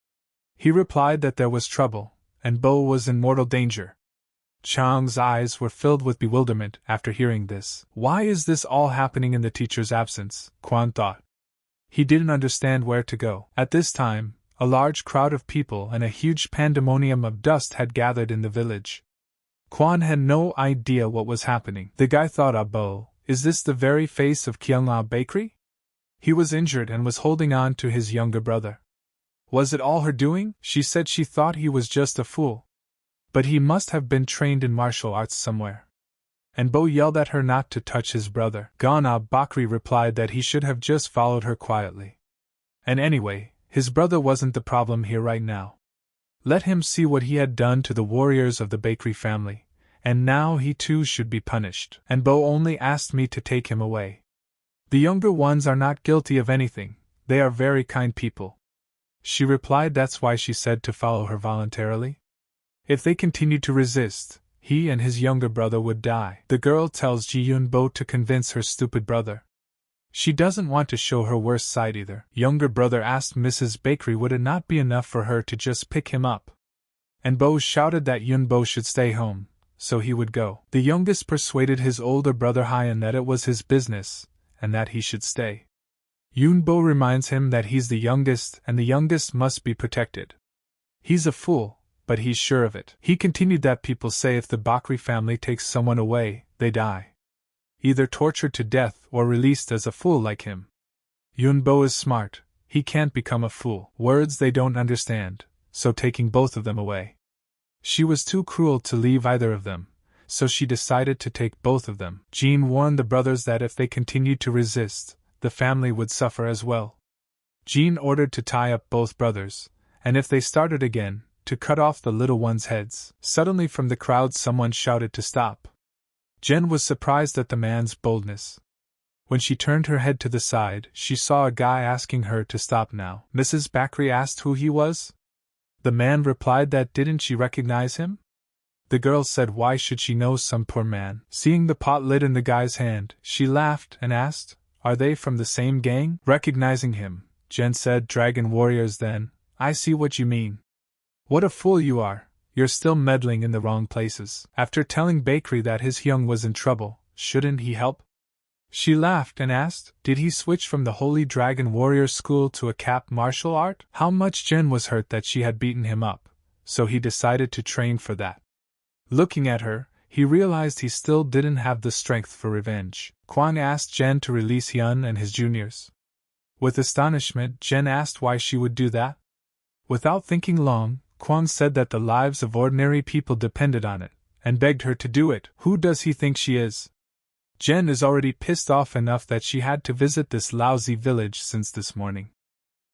He replied that there was trouble, and Bo was in mortal danger. Chang's eyes were filled with bewilderment after hearing this. Why is this all happening in the teacher's absence? Kwan thought. He didn't understand where to go. At this time, a large crowd of people and a huge pandemonium of dust had gathered in the village. Kwan had no idea what was happening. The guy thought, Bo, is this the very face of Kyungla Bakery? He was injured and was holding on to his younger brother. Was it all her doing? She said she thought he was just a fool. But he must have been trained in martial arts somewhere. And Bo yelled at her not to touch his brother. Gana Bakri replied that he should have just followed her quietly. And anyway, his brother wasn't the problem here right now. Let him see what he had done to the warriors of the bakery family, and now he too should be punished. And Bo only asked me to take him away. The younger ones are not guilty of anything, they are very kind people. She replied that's why she said to follow her voluntarily. If they continued to resist, he and his younger brother would die. The girl tells Ji Yunbo to convince her stupid brother. She doesn't want to show her worst side either. Younger brother asked Mrs. Bakery would it not be enough for her to just pick him up. And Bo shouted that Yunbo should stay home, so he would go. The youngest persuaded his older brother Hyan that it was his business, and that he should stay. Yunbo reminds him that he's the youngest and the youngest must be protected. He's a fool, but he's sure of it. He continued that people say if the Bakri family takes someone away, they die. Either tortured to death or released as a fool like him. Yunbo is smart, he can't become a fool. Words they don't understand, so taking both of them away. She was too cruel to leave either of them, so she decided to take both of them. Jean warned the brothers that if they continued to resist, the family would suffer as well. Jean ordered to tie up both brothers, and if they started again, to cut off the little ones' heads. Suddenly from the crowd someone shouted to stop. Jen was surprised at the man's boldness. When she turned her head to the side, she saw a guy asking her to stop now. Mrs. Bakri asked who he was. The man replied that didn't she recognize him? The girl said why should she know some poor man. Seeing the pot lid in the guy's hand, she laughed and asked, are they from the same gang? Recognizing him, Jen said dragon warriors then, I see what you mean. What a fool you are, you're still meddling in the wrong places. After telling Bakery that his Hyung was in trouble, shouldn't he help? She laughed and asked, did he switch from the Holy Dragon Warrior School to a cap martial art? How much Jen was hurt that she had beaten him up, so he decided to train for that. Looking at her, he realized he still didn't have the strength for revenge. Kwon asked Jen to release Hyun and his juniors. With astonishment, Jen asked why she would do that. Without thinking long, Kwon said that the lives of ordinary people depended on it, and begged her to do it. Who does he think she is? Jen is already pissed off enough that she had to visit this lousy village since this morning.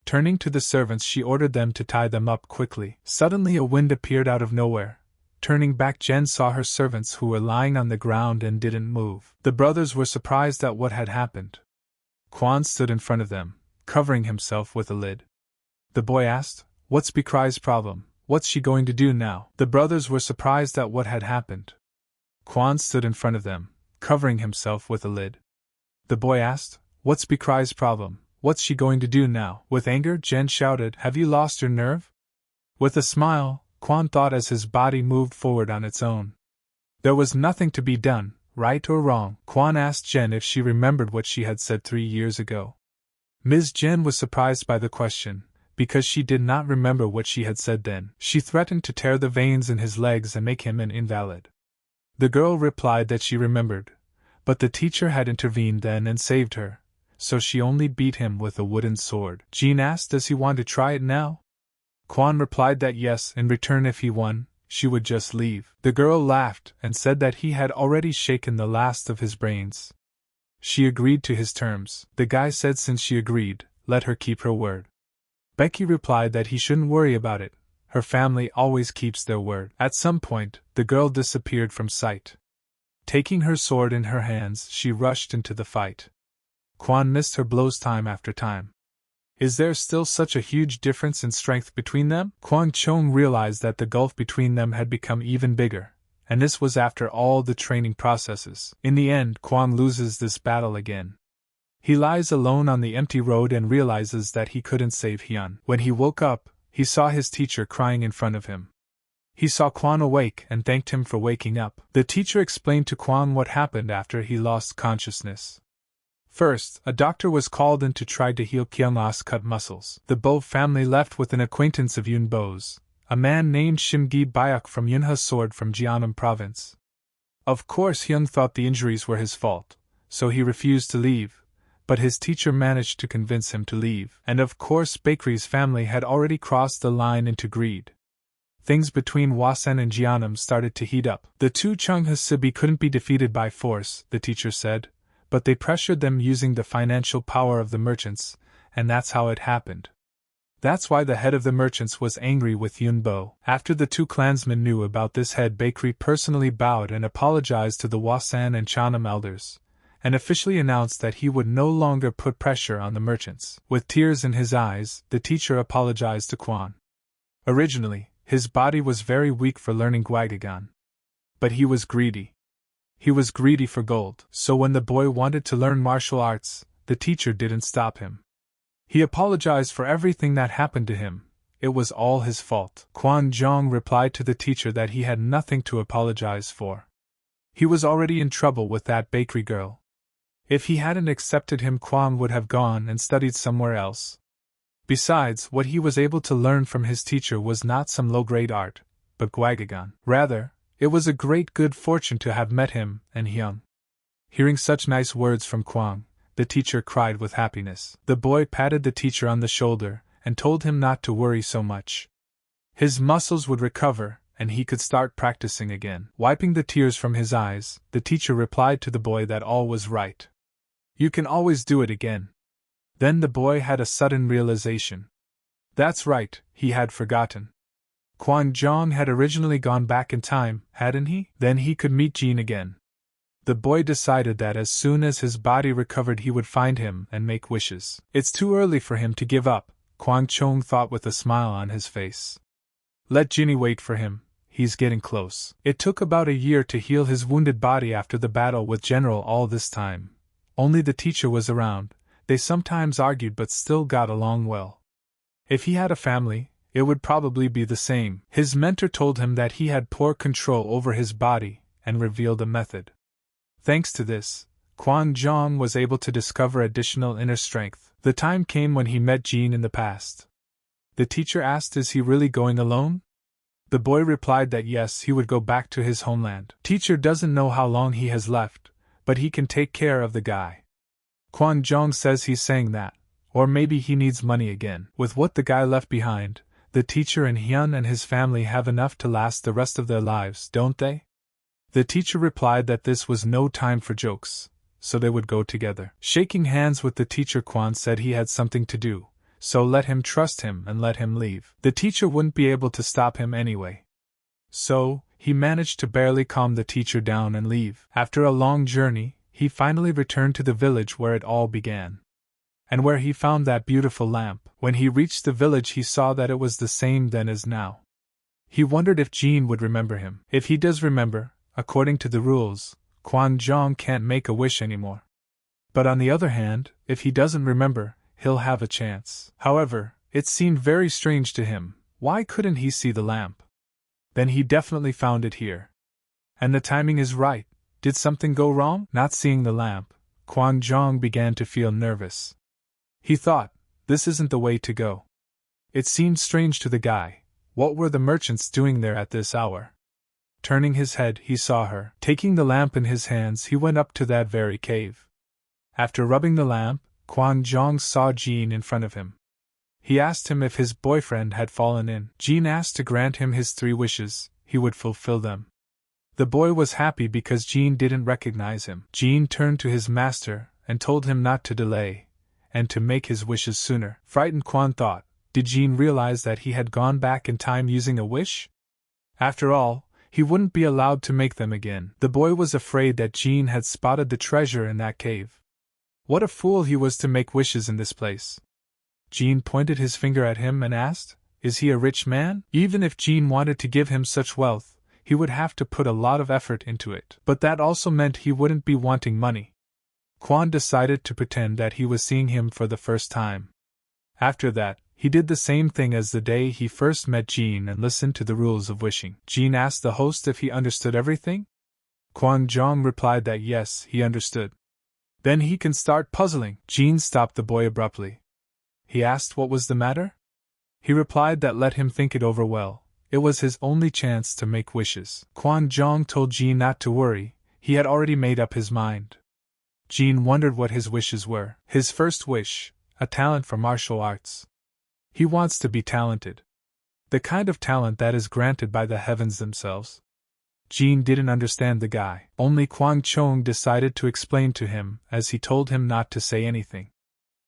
Turning to the servants, she ordered them to tie them up quickly. Suddenly a wind appeared out of nowhere. Turning back, Jen saw her servants who were lying on the ground and didn't move. The brothers were surprised at what had happened. Kwon stood in front of them, covering himself with a lid. The boy asked, what's Bakrai's problem? What's she going to do now? The brothers were surprised at what had happened. Kwon stood in front of them, covering himself with a lid. The boy asked, what's Bakrai's problem? What's she going to do now? With anger, Jen shouted, have you lost your nerve? With a smile, Kwon thought as his body moved forward on its own. There was nothing to be done, right or wrong. Kwon asked Jen if she remembered what she had said 3 years ago. Ms. Jen was surprised by the question, because she did not remember what she had said then. She threatened to tear the veins in his legs and make him an invalid. The girl replied that she remembered, but the teacher had intervened then and saved her, so she only beat him with a wooden sword. Jean asked does he want to try it now? Kwon replied that yes, in return if he won, she would just leave. The girl laughed and said that he had already shaken the last of his brains. She agreed to his terms. The guy said since she agreed, let her keep her word. Becky replied that he shouldn't worry about it, her family always keeps their word. At some point, the girl disappeared from sight. Taking her sword in her hands, she rushed into the fight. Kwon missed her blows time after time. Is there still such a huge difference in strength between them? Kwon Chong realized that the gulf between them had become even bigger, and this was after all the training processes. In the end, Kwon loses this battle again. He lies alone on the empty road and realizes that he couldn't save Hyun. When he woke up, he saw his teacher crying in front of him. He saw Kwon awake and thanked him for waking up. The teacher explained to Kwon what happened after he lost consciousness. First, a doctor was called in to try to heal Kyung-ah's cut muscles. The Bo family left with an acquaintance of Yun Bo's, a man named Shimgi Bayuk from Yunha Sword from Jeonnam province. Of course Hyung thought the injuries were his fault, so he refused to leave, but his teacher managed to convince him to leave. And of course Bakery's family had already crossed the line into greed. Things between Hwasen and Jeonnam started to heat up. The two Chung-ha Sibi couldn't be defeated by force, the teacher said, but they pressured them using the financial power of the merchants, and that's how it happened. That's why the head of the merchants was angry with Yun Bo. After the two clansmen knew about this, head Bakery personally bowed and apologized to the Hwasan and Jeonnam elders, and officially announced that he would no longer put pressure on the merchants. With tears in his eyes, the teacher apologized to Quan. Originally, his body was very weak for learning Guaigagan. But he was greedy. He was greedy for gold, so when the boy wanted to learn martial arts, the teacher didn't stop him. He apologized for everything that happened to him. It was all his fault. Quan Zhong replied to the teacher that he had nothing to apologize for. He was already in trouble with that bakery girl. If he hadn't accepted him, Quan would have gone and studied somewhere else. Besides, what he was able to learn from his teacher was not some low-grade art, but Guaigagan. Rather, it was a great good fortune to have met him and Hyung. Hearing such nice words from Kwang, the teacher cried with happiness. The boy patted the teacher on the shoulder and told him not to worry so much. His muscles would recover, and he could start practicing again. Wiping the tears from his eyes, the teacher replied to the boy that all was right. You can always do it again. Then the boy had a sudden realization. That's right, he had forgotten. Quan Zhong had originally gone back in time, hadn't he? Then he could meet Jean again. The boy decided that as soon as his body recovered he would find him and make wishes. It's too early for him to give up, Kwang Chong thought with a smile on his face. Let Ginny wait for him, he's getting close. It took about a year to heal his wounded body after the battle with General all this time. Only the teacher was around. They sometimes argued but still got along well. If he had a family, it would probably be the same. His mentor told him that he had poor control over his body and revealed a method. Thanks to this, Quan Zhong was able to discover additional inner strength. The time came when he met Jean in the past. The teacher asked, is he really going alone? The boy replied that yes, he would go back to his homeland. Teacher doesn't know how long he has left, but he can take care of the guy. Quan Zhong says he's saying that, or maybe he needs money again. With what the guy left behind, the teacher and Hyun and his family have enough to last the rest of their lives, don't they? The teacher replied that this was no time for jokes, so they would go together. Shaking hands with the teacher, Quan said he had something to do, so let him trust him and let him leave. The teacher wouldn't be able to stop him anyway. So, he managed to barely calm the teacher down and leave. After a long journey, he finally returned to the village where it all began, and where he found that beautiful lamp. When he reached the village he saw that it was the same then as now. He wondered if Jean would remember him. If he does remember, according to the rules, Quan Zhong can't make a wish anymore. But on the other hand, if he doesn't remember, he'll have a chance. However, it seemed very strange to him. Why couldn't he see the lamp? Then he definitely found it here. And the timing is right. Did something go wrong? Not seeing the lamp, Quan Zhong began to feel nervous. He thought, this isn't the way to go. It seemed strange to the guy. What were the merchants doing there at this hour? Turning his head, he saw her. Taking the lamp in his hands, he went up to that very cave. After rubbing the lamp, Quan Zhong saw Jean in front of him. He asked him if his boyfriend had fallen in. Jean asked to grant him his 3 wishes, he would fulfill them. The boy was happy because Jean didn't recognize him. Jean turned to his master and told him not to delay, and to make his wishes sooner. Frightened, Quan thought, did Jean realize that he had gone back in time using a wish? After all, he wouldn't be allowed to make them again. The boy was afraid that Jean had spotted the treasure in that cave. What a fool he was to make wishes in this place. Jean pointed his finger at him and asked, is he a rich man? Even if Jean wanted to give him such wealth, he would have to put a lot of effort into it. But that also meant he wouldn't be wanting money. Quan decided to pretend that he was seeing him for the first time. After that, he did the same thing as the day he first met Jean and listened to the rules of wishing. Jean asked the host if he understood everything. Quan Zhong replied that yes, he understood. Then he can start puzzling. Jean stopped the boy abruptly. He asked what was the matter. He replied that let him think it over well. It was his only chance to make wishes. Quan Zhong told Jean not to worry, he had already made up his mind. Jean wondered what his wishes were. His first wish, a talent for martial arts. He wants to be talented. The kind of talent that is granted by the heavens themselves. Jean didn't understand the guy. Only Kwang Chong decided to explain to him, as he told him not to say anything.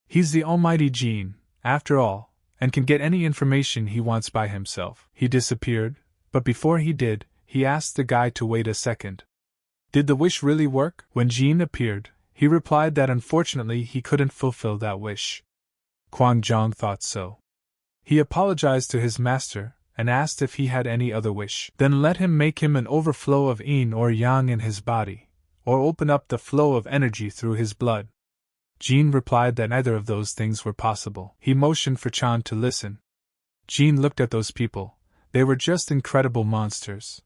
He's the almighty Jean, after all, and can get any information he wants by himself. He disappeared, but before he did, he asked the guy to wait a second. Did the wish really work? When Jean appeared, He replied that unfortunately he couldn't fulfill that wish. Kwang Jong thought so. He apologized to his master and asked if he had any other wish. Then let him make him an overflow of yin or yang in his body, or open up the flow of energy through his blood. Jin replied that neither of those things were possible. He motioned for Chan to listen. Jin looked at those people. They were just incredible monsters.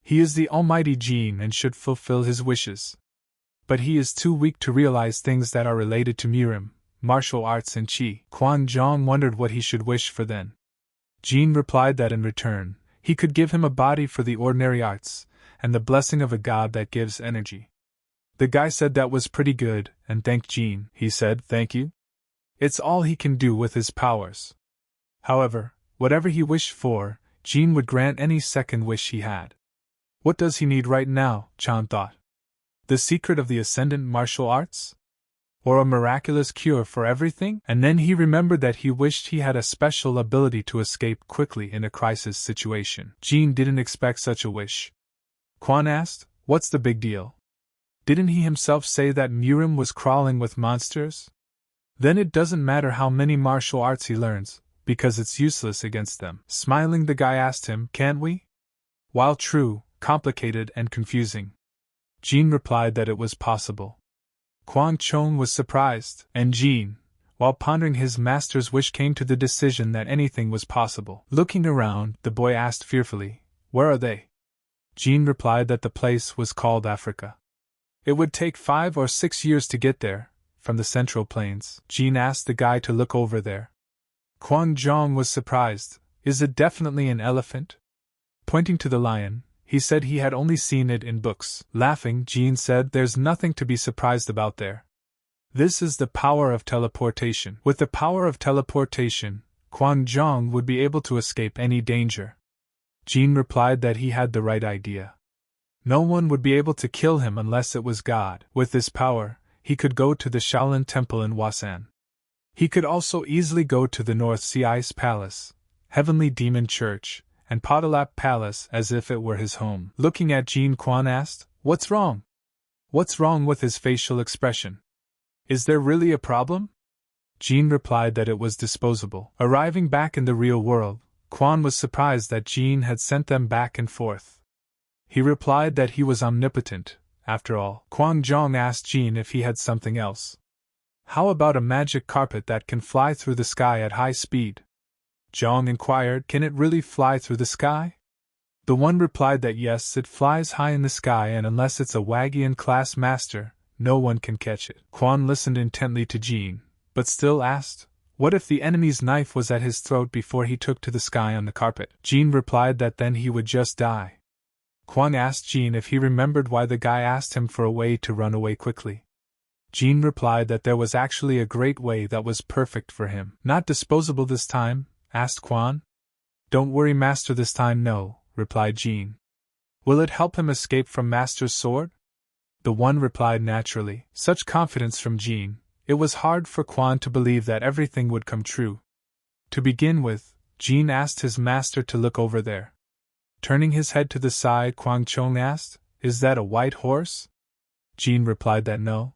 He is the almighty Jin and should fulfill his wishes. But he is too weak to realize things that are related to Mirim, martial arts and Qi. Kwang Jong wondered what he should wish for then. Jin replied that in return, he could give him a body for the ordinary arts, and the blessing of a god that gives energy. The guy said that was pretty good, and thanked Jin. He said, "Thank you." It's all he can do with his powers. However, whatever he wished for, Jin would grant any second wish he had. What does he need right now, Chan thought? The secret of the ascendant martial arts? Or a miraculous cure for everything? And then he remembered that he wished he had a special ability to escape quickly in a crisis situation. Jin didn't expect such a wish. Quan asked, "What's the big deal? Didn't he himself say that Mirim was crawling with monsters? Then it doesn't matter how many martial arts he learns, because it's useless against them." Smiling, the guy asked him, "Can't we?" While true, complicated and confusing, Jin replied that it was possible. Kwang Chong was surprised, and Jin, while pondering his master's wish, came to the decision that anything was possible. Looking around, the boy asked fearfully, "Where are they?" Jin replied that the place was called Africa. It would take 5 or 6 years to get there, from the Central Plains. Jin asked the guy to look over there. Kwang Jong was surprised. "Is it definitely an elephant?" Pointing to the lion, he said he had only seen it in books. Laughing, Jin said, "There's nothing to be surprised about there. This is the power of teleportation." With the power of teleportation, Kwang Jong would be able to escape any danger. Jin replied that he had the right idea. No one would be able to kill him unless it was God. With this power, he could go to the Shaolin Temple in Wasan. He could also easily go to the North Sea Ice Palace, Heavenly Demon Church, and Podalap Palace as if it were his home. Looking at Jin, Quan asked, "What's wrong? What's wrong with his facial expression? Is there really a problem?" Jin replied that it was disposable. Arriving back in the real world, Quan was surprised that Jin had sent them back and forth. He replied that he was omnipotent, after all. Kwang Jong asked Jin if he had something else. "How about a magic carpet that can fly through the sky at high speed?" Jong inquired, "Can it really fly through the sky?" The one replied that yes, it flies high in the sky, and unless it's a Wagian class master, no one can catch it. Quan listened intently to Jin, but still asked, "What if the enemy's knife was at his throat before he took to the sky on the carpet?" Jin replied that then he would just die. Quan asked Jin if he remembered why the guy asked him for a way to run away quickly. Jin replied that there was actually a great way that was perfect for him. "Not disposable this time?" asked Quan. "Don't worry, Master, this time no," replied Jin. "Will it help him escape from Master's sword?" The one replied naturally. Such confidence from Jin, it was hard for Quan to believe that everything would come true. To begin with, Jin asked his master to look over there. Turning his head to the side, Kwang Chong asked, "Is that a white horse?" Jin replied that no.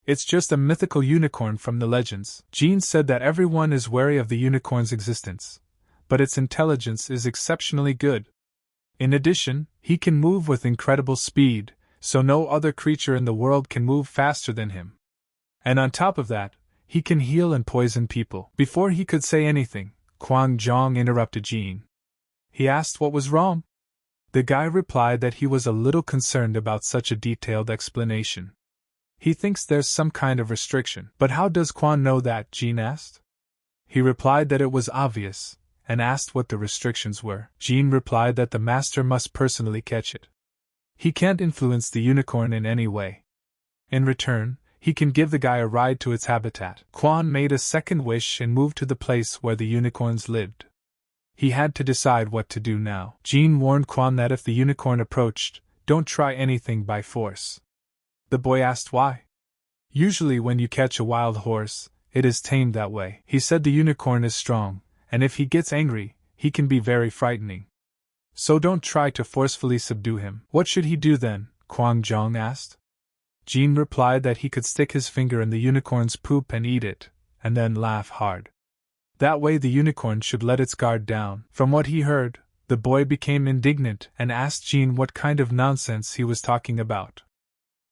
"It's just a mythical unicorn from the legends." Jin said that everyone is wary of the unicorn's existence, but its intelligence is exceptionally good. In addition, he can move with incredible speed, so no other creature in the world can move faster than him. And on top of that, he can heal and poison people. Before he could say anything, Kwang Jong interrupted Jin. He asked what was wrong. The guy replied that he was a little concerned about such a detailed explanation. He thinks there's some kind of restriction. "But how does Quan know that?" Jin asked. He replied that it was obvious, and asked what the restrictions were. Jin replied that the master must personally catch it. He can't influence the unicorn in any way. In return, he can give the guy a ride to its habitat. Quan made a second wish and moved to the place where the unicorns lived. He had to decide what to do now. Jin warned Quan that if the unicorn approached, don't try anything by force. The boy asked why. "Usually when you catch a wild horse, it is tamed that way." He said the unicorn is strong, and if he gets angry, he can be very frightening. So don't try to forcefully subdue him. "What should he do then?" Kwang Jong asked. Jean replied that he could stick his finger in the unicorn's poop and eat it, and then laugh hard. That way the unicorn should let its guard down. From what he heard, the boy became indignant and asked Jean what kind of nonsense he was talking about.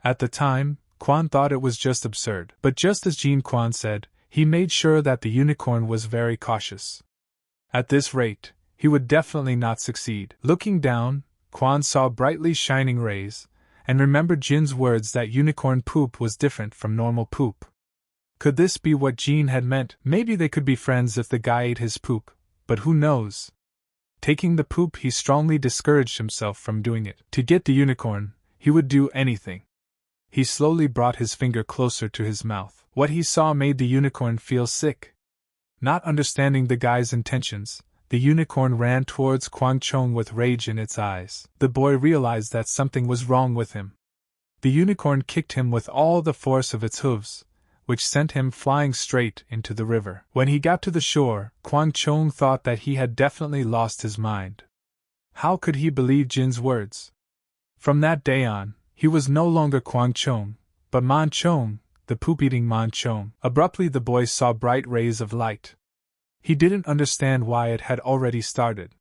At the time, Quan thought it was just absurd, but just as Jean Quan said, he made sure that the unicorn was very cautious. At this rate, he would definitely not succeed. Looking down, Quan saw brightly shining rays, and remembered Jin's words that unicorn poop was different from normal poop. Could this be what Jean had meant? Maybe they could be friends if the guy ate his poop, but who knows? Taking the poop, he strongly discouraged himself from doing it. To get the unicorn, he would do anything. He slowly brought his finger closer to his mouth. What he saw made the unicorn feel sick. Not understanding the guy's intentions, the unicorn ran towards Kwang Chong with rage in its eyes. The boy realized that something was wrong with him. The unicorn kicked him with all the force of its hooves, which sent him flying straight into the river. When he got to the shore, Kwang Chong thought that he had definitely lost his mind. How could he believe Jin's words? From that day on, he was no longer Kwang Chong, but Man Chong, the poop-eating Man Chong. Abruptly the boy saw bright rays of light. He didn't understand why it had already started.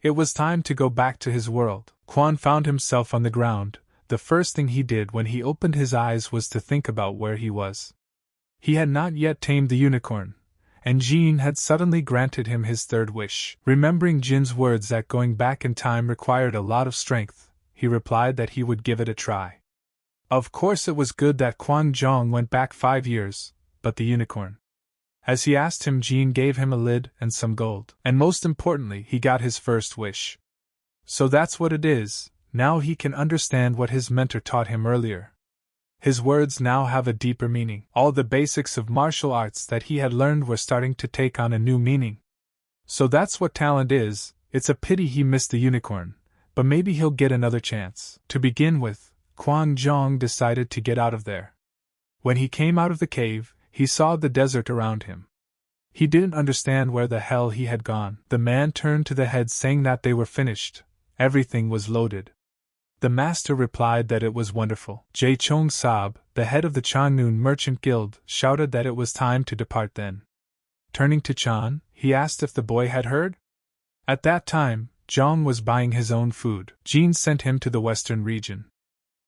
It was time to go back to his world. Quan found himself on the ground. The first thing he did when he opened his eyes was to think about where he was. He had not yet tamed the unicorn, and Jean had suddenly granted him his third wish. Remembering Jin's words that going back in time required a lot of strength, he replied that he would give it a try. Of course it was good that Kwang Jong went back 5 years, but the unicorn. As he asked him, Jean gave him a lid and some gold, and most importantly, he got his first wish. So that's what it is. Now he can understand what his mentor taught him earlier. His words now have a deeper meaning. All the basics of martial arts that he had learned were starting to take on a new meaning. So that's what talent is. It's a pity he missed the unicorn, but maybe he'll get another chance. To begin with, Kwang Jong decided to get out of there. When he came out of the cave, he saw the desert around him. He didn't understand where the hell he had gone. The man turned to the head saying that they were finished. Everything was loaded. The master replied that it was wonderful. Jae Chong Sab, the head of the Changnoon Merchant Guild, shouted that it was time to depart then. Turning to Chan, he asked if the boy had heard. At that time, Jong was buying his own food. Jean sent him to the western region.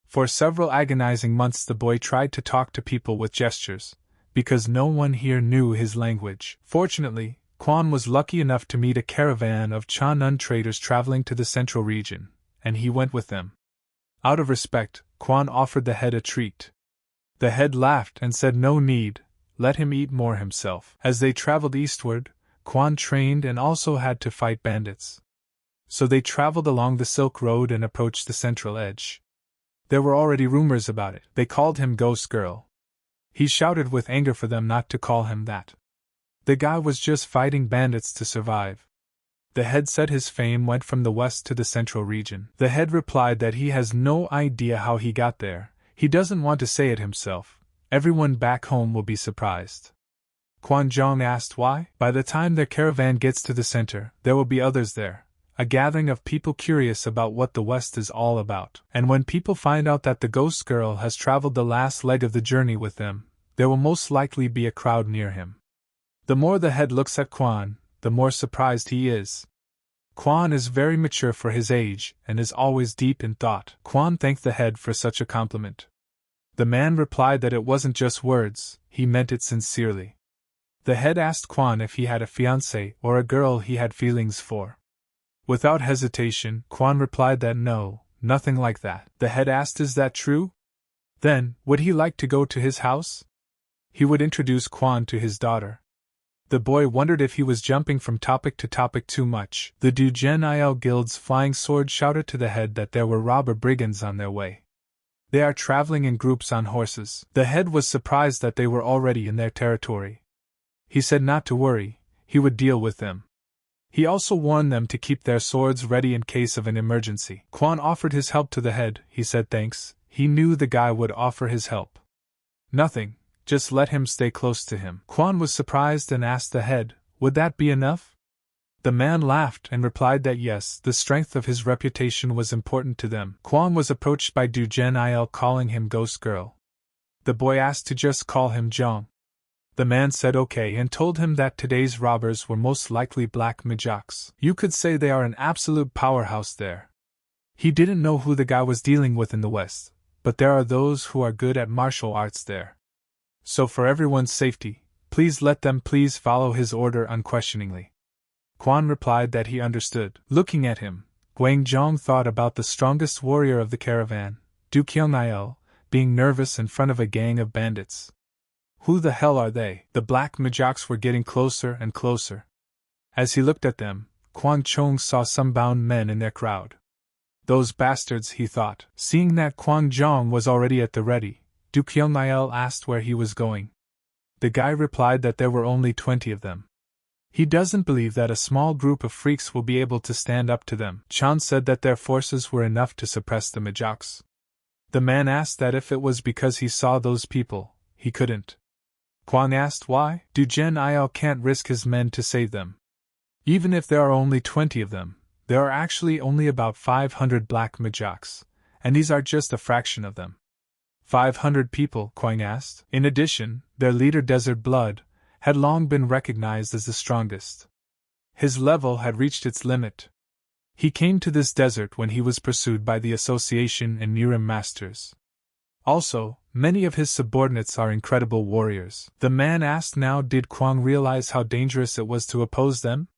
For several agonizing months the boy tried to talk to people with gestures, because no one here knew his language. Fortunately, Quan was lucky enough to meet a caravan of Chanun traders traveling to the central region, and he went with them. Out of respect, Quan offered the head a treat. The head laughed and said no need, let him eat more himself. As they traveled eastward, Quan trained and also had to fight bandits. So they traveled along the Silk Road and approached the central edge. There were already rumors about it. They called him Ghost Girl. He shouted with anger for them not to call him that. The guy was just fighting bandits to survive. The head said his fame went from the west to the central region. The head replied that he has no idea how he got there. He doesn't want to say it himself. Everyone back home will be surprised. Quan Jong asked why. By the time their caravan gets to the center, there will be others there. A gathering of people curious about what the West is all about. And when people find out that the ghost girl has traveled the last leg of the journey with them, there will most likely be a crowd near him. The more the head looks at Quan, the more surprised he is. Quan is very mature for his age and is always deep in thought. Quan thanked the head for such a compliment. The man replied that it wasn't just words, he meant it sincerely. The head asked Quan if he had a fiancée or a girl he had feelings for. Without hesitation, Quan replied that no, nothing like that. The head asked, is that true? Then, would he like to go to his house? He would introduce Quan to his daughter. The boy wondered if he was jumping from topic to topic too much. The Dujen Il Guild's flying sword shouted to the head that there were robber brigands on their way. They are traveling in groups on horses. The head was surprised that they were already in their territory. He said not to worry, he would deal with them. He also warned them to keep their swords ready in case of an emergency. Quan offered his help to the head. He said thanks. He knew the guy would offer his help. Nothing, just let him stay close to him. Quan was surprised and asked the head, would that be enough? The man laughed and replied that yes, the strength of his reputation was important to them. Kwang was approached by Du Gen-il calling him Ghost Girl. The boy asked to just call him Zhang. The man said okay and told him that today's robbers were most likely black Mijaks. You could say they are an absolute powerhouse there. He didn't know who the guy was dealing with in the West, but there are those who are good at martial arts there. So for everyone's safety, please let them please follow his order unquestioningly. Quan replied that he understood. Looking at him, Guang Zhong thought about the strongest warrior of the caravan, Du Kyung-il, being nervous in front of a gang of bandits. Who the hell are they? The black Mijaks were getting closer and closer. As he looked at them, Kwang Chong saw some bound men in their crowd. Those bastards, he thought. Seeing that Kwang Zhong was already at the ready, Du Kyung-il asked where he was going. The guy replied that there were only 20 of them. He doesn't believe that a small group of freaks will be able to stand up to them. Chan said that their forces were enough to suppress the Mijaks. The man asked that if it was because he saw those people, he couldn't. Kwang asked why. Du Gen-il can't risk his men to save them. Even if there are only 20 of them, there are actually only about 500 black Mijaks, and these are just a fraction of them. 500 people, Kwang asked. In addition, their leader Desert Blood had long been recognized as the strongest. His level had reached its limit. He came to this desert when he was pursued by the Association and Nurim Masters. Also, many of his subordinates are incredible warriors. The man asked now, did Kwang realize how dangerous it was to oppose them?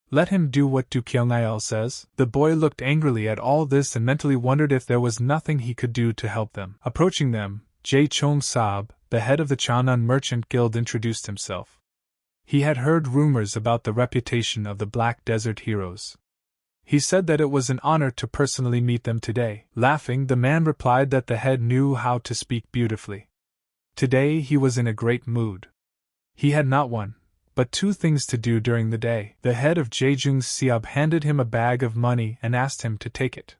Let him do what Du Kyung-il says. The boy looked angrily at all this and mentally wondered if there was nothing he could do to help them. Approaching them, Jae Chong-sab, the head of the Chanan Merchant Guild, introduced himself. He had heard rumors about the reputation of the Black Desert Heroes. He said that it was an honor to personally meet them today. Laughing, the man replied that the head knew how to speak beautifully. Today he was in a great mood. He had not one, but two things to do during the day. The head of Jejung Siab handed him a bag of money and asked him to take it.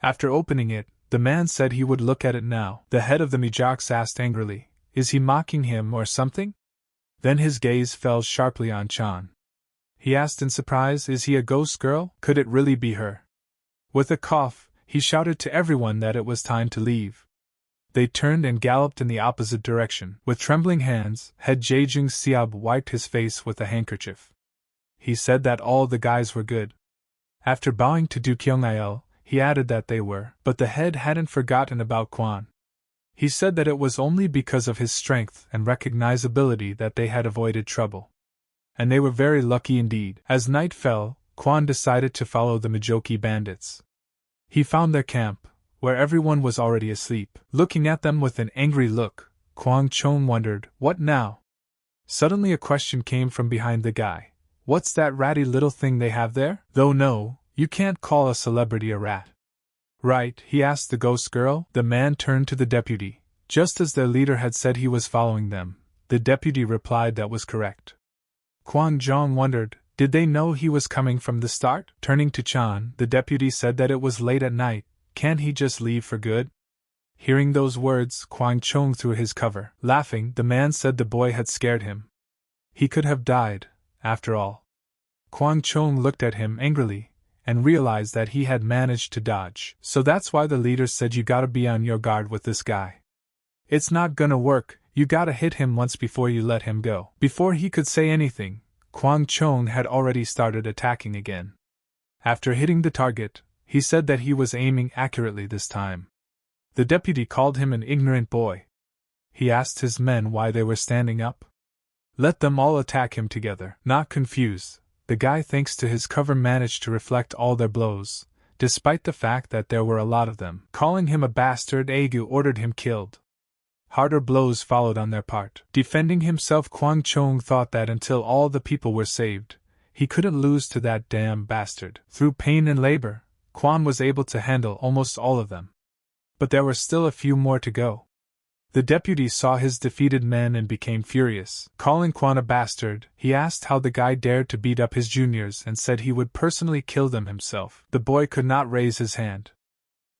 After opening it, the man said he would look at it now. The head of the Mijaks asked angrily, is he mocking him or something? Then his gaze fell sharply on Chan. He asked in surprise, is he a ghost girl? Could it really be her? With a cough, he shouted to everyone that it was time to leave. They turned and galloped in the opposite direction. With trembling hands, head Jejung Siab wiped his face with a handkerchief. He said that all the guys were good. After bowing to Du Kyung-il, he added that they were, but the head hadn't forgotten about Quan. He said that it was only because of his strength and recognizability that they had avoided trouble. And they were very lucky indeed. As night fell, Quan decided to follow the Mijoki bandits. He found their camp, where everyone was already asleep. Looking at them with an angry look, Kwang Chong wondered, what now? Suddenly a question came from behind the guy. What's that ratty little thing they have there? Though no, you can't call a celebrity a rat. Right, he asked the ghost girl. The man turned to the deputy. Just as their leader had said he was following them, the deputy replied that was correct. Kwang Zhong wondered, did they know he was coming from the start? Turning to Chan, the deputy said that it was late at night, can't he just leave for good? Hearing those words, Kwang Chong threw his cover. Laughing, the man said the boy had scared him. He could have died, after all. Kwang Chong looked at him angrily, and realized that he had managed to dodge. So that's why the leader said you gotta be on your guard with this guy. It's not gonna work, you gotta hit him once before you let him go. Before he could say anything, Kwang Chong had already started attacking again. After hitting the target, he said that he was aiming accurately this time. The deputy called him an ignorant boy. He asked his men why they were standing up. Let them all attack him together. Not confused, the guy, thanks to his cover, managed to reflect all their blows, despite the fact that there were a lot of them. Calling him a bastard, Agu ordered him killed. Harder blows followed on their part. Defending himself, Kwang Chong thought that until all the people were saved, he couldn't lose to that damn bastard. Through pain and labor, Kwang was able to handle almost all of them. But there were still a few more to go. The deputy saw his defeated men and became furious. Calling Kwang a bastard, he asked how the guy dared to beat up his juniors and said he would personally kill them himself. The boy could not raise his hand.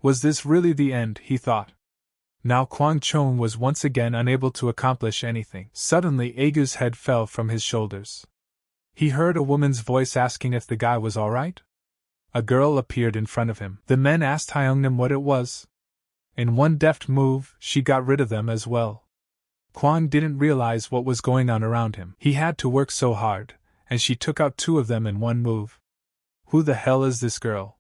Was this really the end, he thought. Now Kwang Chong was once again unable to accomplish anything. Suddenly Agu's head fell from his shoulders. He heard a woman's voice asking if the guy was alright. A girl appeared in front of him. The men asked Hyungnim what it was. In one deft move, she got rid of them as well. Kwon didn't realize what was going on around him. He had to work so hard, and she took out two of them in one move. Who the hell is this girl?